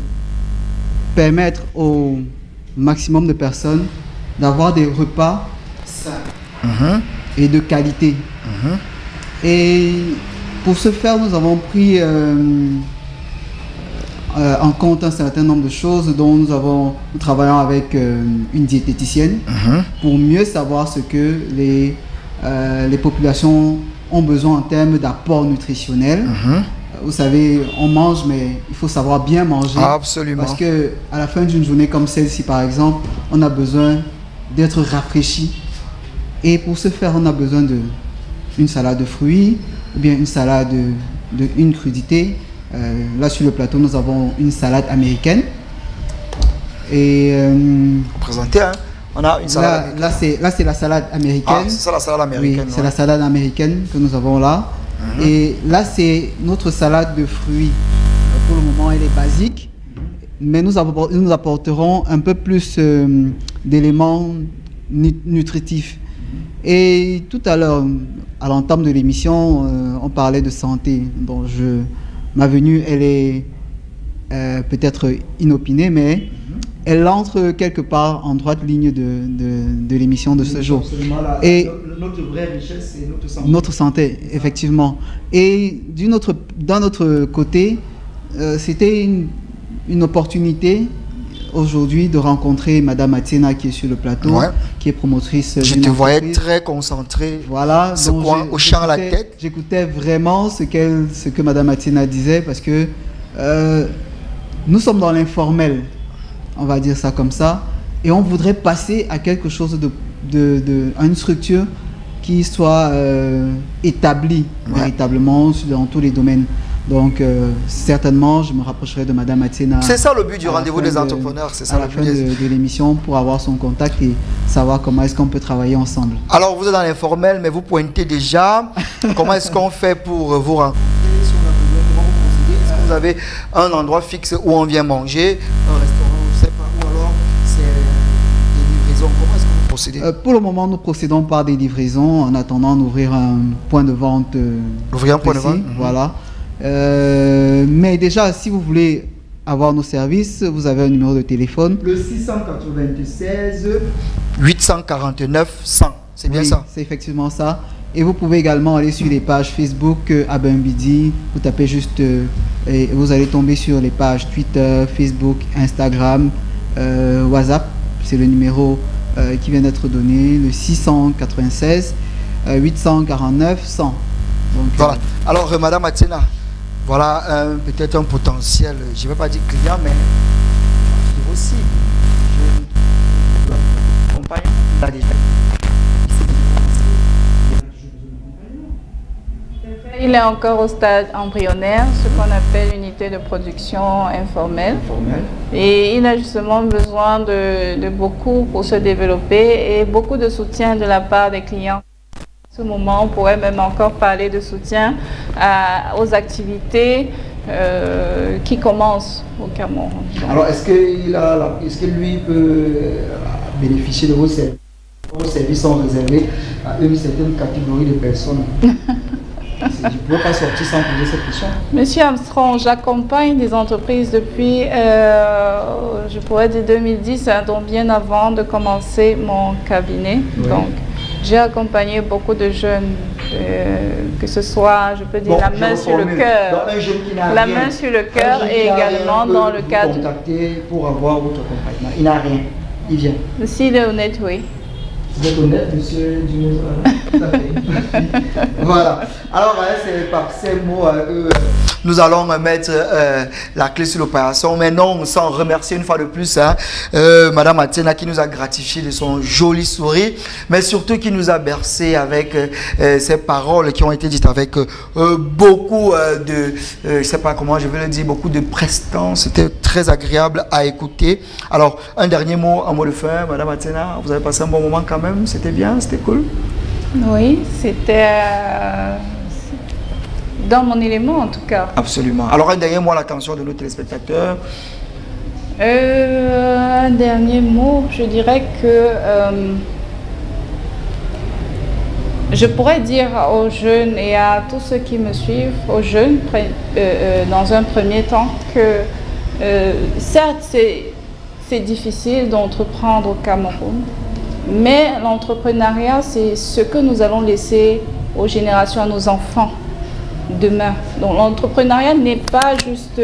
Permettre au maximum de personnes d'avoir des repas sains et de qualité. Et pour ce faire, nous avons pris en compte un certain nombre de choses dont nous travaillons avec une diététicienne pour mieux savoir ce que les populations ont besoin en termes d'apport nutritionnel. Vous savez, on mange, mais il faut savoir bien manger. Absolument. Parce qu'à la fin d'une journée comme celle-ci, par exemple, on a besoin d'être rafraîchi. Et pour ce faire, on a besoin d'une salade de fruits ou bien une salade une crudité. Là, sur le plateau, nous avons une salade américaine. Et présentez, hein. On a une salade. Là, c'est la salade américaine. Ah, c'est ça la salade américaine. Oui, c'est la salade américaine que nous avons là. Et là, c'est notre salade de fruits. Pour le moment, elle est basique, mais nous apporterons un peu plus d'éléments nutritifs. Et tout à l'heure, à l'entame de l'émission, on parlait de santé. Bon, ma venue, elle est peut-être inopinée, mais elle entre quelque part en droite ligne de l'émission de ce jour. Et notre vraie richesse, c'est notre santé. Notre santé, effectivement. Et d'un autre côté, c'était une opportunité aujourd'hui de rencontrer Madame Atiena qui est sur le plateau, qui est promotrice. Je te voyais très concentré. Voilà. Hochant la tête. J'écoutais vraiment ce que Madame Atiena disait parce que nous sommes dans l'informel, on va dire ça comme ça, et on voudrait passer à quelque chose à une structure qui soit établie véritablement dans tous les domaines. Donc, certainement, je me rapprocherai de Madame Atiena. C'est ça le but du rendez-vous des entrepreneurs, c'est ça à la fin de l'émission, pour avoir son contact et savoir comment est-ce qu'on peut travailler ensemble. Alors, vous êtes dans l'informel, mais vous pointez déjà. Comment est-ce qu'on fait pour vous rencontrer? Est-ce que vous avez un endroit fixe où on vient manger, un restaurant, je ne sais pas, ou alors c'est des livraisons? Comment est-ce que vous procédez? Pour le moment, nous procédons par des livraisons en attendant d'ouvrir un point de vente. Ouvrir un point de vente. Voilà. Mais déjà, si vous voulez avoir nos services, vous avez un numéro de téléphone. Le 696 849 100. C'est bien ça? C'est effectivement ça. Et vous pouvez également aller sur les pages Facebook Abembidi. Vous tapez juste et vous allez tomber sur les pages Twitter, Facebook, Instagram, WhatsApp. C'est le numéro qui vient d'être donné, le 696 849 100. Donc, voilà. Alors, Madame Atiena, voilà peut-être un potentiel, je ne vais pas dire client, mais aussi. Je compagne là déjà. Il est encore au stade embryonnaire, ce qu'on appelle unité de production informelle. Et il a justement besoin de beaucoup pour se développer et beaucoup de soutien de la part des clients. À ce moment, on pourrait même encore parler de soutien aux activités qui commencent au Cameroun. Alors, est-ce que lui peut bénéficier de vos services? Vos services sont réservés à une certaine catégorie de personnes. Je ne peux pas sortir sans poser cette question. Monsieur Armstrong, j'accompagne des entreprises depuis, je pourrais dire 2010, donc bien avant de commencer mon cabinet. Oui. Donc, j'ai accompagné beaucoup de jeunes, que ce soit, je peux dire, la main sur le cœur. La main sur le cœur et également dans le cadre. Contacter pour avoir votre accompagnement. Il n'a rien. Il vient. S'il est honnête, oui. Vous êtes honnête, monsieur Dumais? Tout à fait. Voilà. Alors, c'est par ces mots que nous allons mettre la clé sur l'opération. Mais non, sans remercier une fois de plus Madame Atiena qui nous a gratifié de son joli sourire, mais surtout qui nous a bercé avec ces paroles qui ont été dites avec beaucoup de, je ne sais pas comment je vais le dire, beaucoup de prestance. C'était très agréable à écouter. Alors, un dernier mot, un mot de fin, Madame Atiena, vous avez passé un bon moment quand même? C'était bien, c'était cool? Oui, c'était dans mon élément en tout cas. Absolument. Alors un dernier mot à l'attention de nos téléspectateurs. Un dernier mot, je dirais que je pourrais dire aux jeunes et à tous ceux qui me suivent, aux jeunes dans un premier temps que certes c'est difficile d'entreprendre au Cameroun, mais l'entrepreneuriat, c'est ce que nous allons laisser aux générations, à nos enfants demain. Donc l'entrepreneuriat n'est pas juste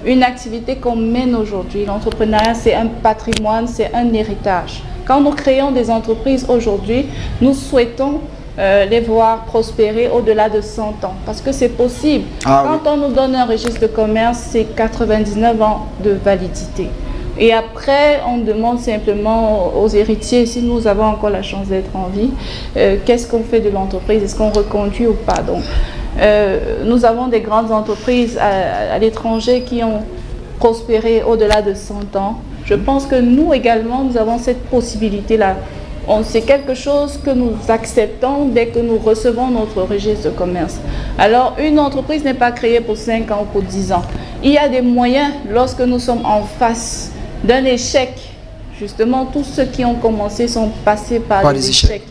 une activité qu'on mène aujourd'hui. L'entrepreneuriat, c'est un patrimoine, c'est un héritage. Quand nous créons des entreprises aujourd'hui, nous souhaitons les voir prospérer au-delà de 100 ans. Parce que c'est possible. Quand on nous donne un registre de commerce, c'est 99 ans de validité. Et après, on demande simplement aux héritiers, si nous avons encore la chance d'être en vie, qu'est-ce qu'on fait de l'entreprise? Est-ce qu'on reconduit ou pas? Donc, nous avons des grandes entreprises à l'étranger qui ont prospéré au-delà de 100 ans. Je pense que nous également, nous avons cette possibilité-là C'est quelque chose que nous acceptons dès que nous recevons notre registre de commerce. Alors, une entreprise n'est pas créée pour 5 ans ou pour 10 ans. Il y a des moyens lorsque nous sommes en face d'un échec. Justement, tous ceux qui ont commencé sont passés par des échecs.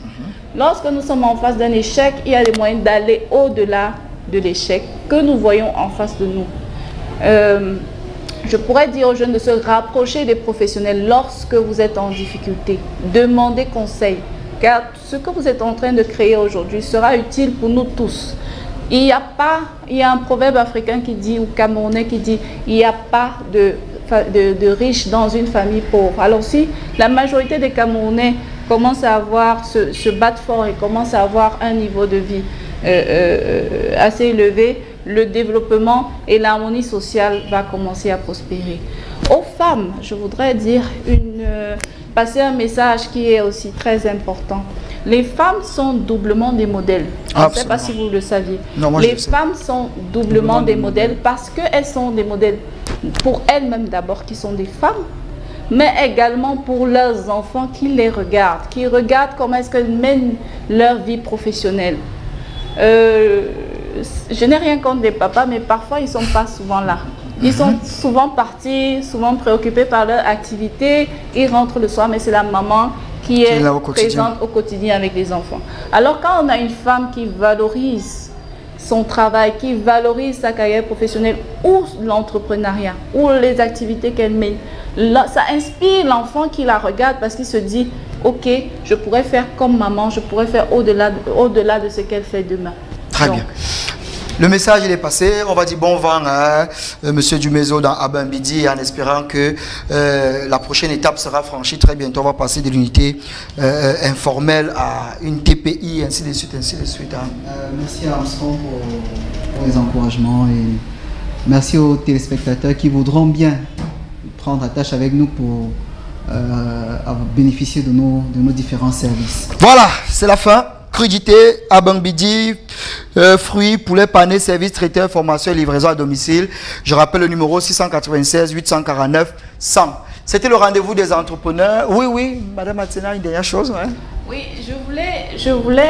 Lorsque nous sommes en face d'un échec, il y a des moyens d'aller au-delà de l'échec que nous voyons en face de nous. Je pourrais dire aux jeunes de se rapprocher des professionnels lorsque vous êtes en difficulté. Demandez conseil, car ce que vous êtes en train de créer aujourd'hui sera utile pour nous tous. Il y a un proverbe africain qui dit, ou camerounais qui dit, il n'y a pas de riches dans une famille pauvre. Alors si la majorité des Camerounais commencent à se battre fort et commencent à avoir un niveau de vie assez élevé, le développement et l'harmonie sociale va commencer à prospérer. Aux femmes, je voudrais dire passer un message qui est aussi très important. Les femmes sont doublement des modèles. Je ne sais pas si vous le saviez. Non, les femmes sont doublement des modèles parce qu'elles sont des modèles pour elles-mêmes d'abord, qui sont des femmes, mais également pour leurs enfants qui les regardent, qui regardent comment est-ce qu'elles mènent leur vie professionnelle. Je n'ai rien contre les papas, mais parfois ils ne sont pas souvent là. Ils sont souvent partis, souvent préoccupés par leur activité. Ils rentrent le soir, mais c'est la maman qui est présente au quotidien avec les enfants. Alors quand on a une femme qui valorise son travail, qui valorise sa carrière professionnelle ou l'entrepreneuriat ou les activités qu'elle mène, ça inspire l'enfant qui la regarde parce qu'il se dit « Ok, je pourrais faire comme maman, je pourrais faire au-delà de ce qu'elle fait demain. » Très bien. Le message il est passé, on va dire bon vent à Monsieur Dumezo dans Abambidi en espérant que la prochaine étape sera franchie très bientôt. On va passer de l'unité informelle à une TPI, ainsi de suite, ainsi de suite. Hein. Merci à Armstrong pour les encouragements et merci aux téléspectateurs qui voudront bien prendre attache avec nous pour bénéficier de nos différents services. Voilà, c'est la fin. Crudité, Abambidi, fruits, poulet pané, service traiteur, formation et livraison à domicile. Je rappelle le numéro 696 849 100. C'était le rendez-vous des entrepreneurs. Oui, oui, Madame Atsena, une dernière chose. Ouais. Oui, je voulais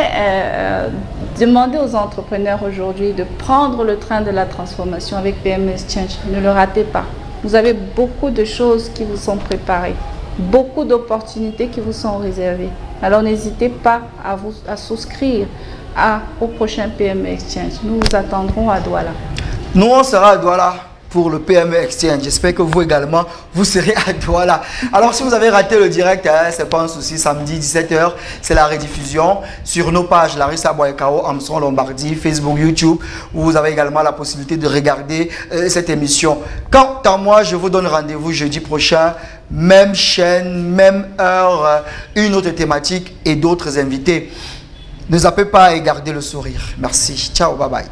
demander aux entrepreneurs aujourd'hui de prendre le train de la transformation avec PME Exchange. Ne le ratez pas. Vous avez beaucoup de choses qui vous sont préparées. Beaucoup d'opportunités qui vous sont réservées. Alors n'hésitez pas à souscrire au prochain PME Exchange. Nous vous attendrons à Douala. Nous, on sera à Douala pour le PME Exchange. J'espère que vous également, vous serez à Douala. Alors si vous avez raté le direct, hein, c'est pas un souci, samedi 17 h, c'est la rediffusion sur nos pages Larissa Boyakao, Armstrong Lombardie, Facebook, YouTube, où vous avez également la possibilité de regarder cette émission. Quant à moi, je vous donne rendez-vous jeudi prochain, même chaîne, même heure, une autre thématique et d'autres invités. Ne zappez pas et gardez le sourire. Merci. Ciao, bye bye.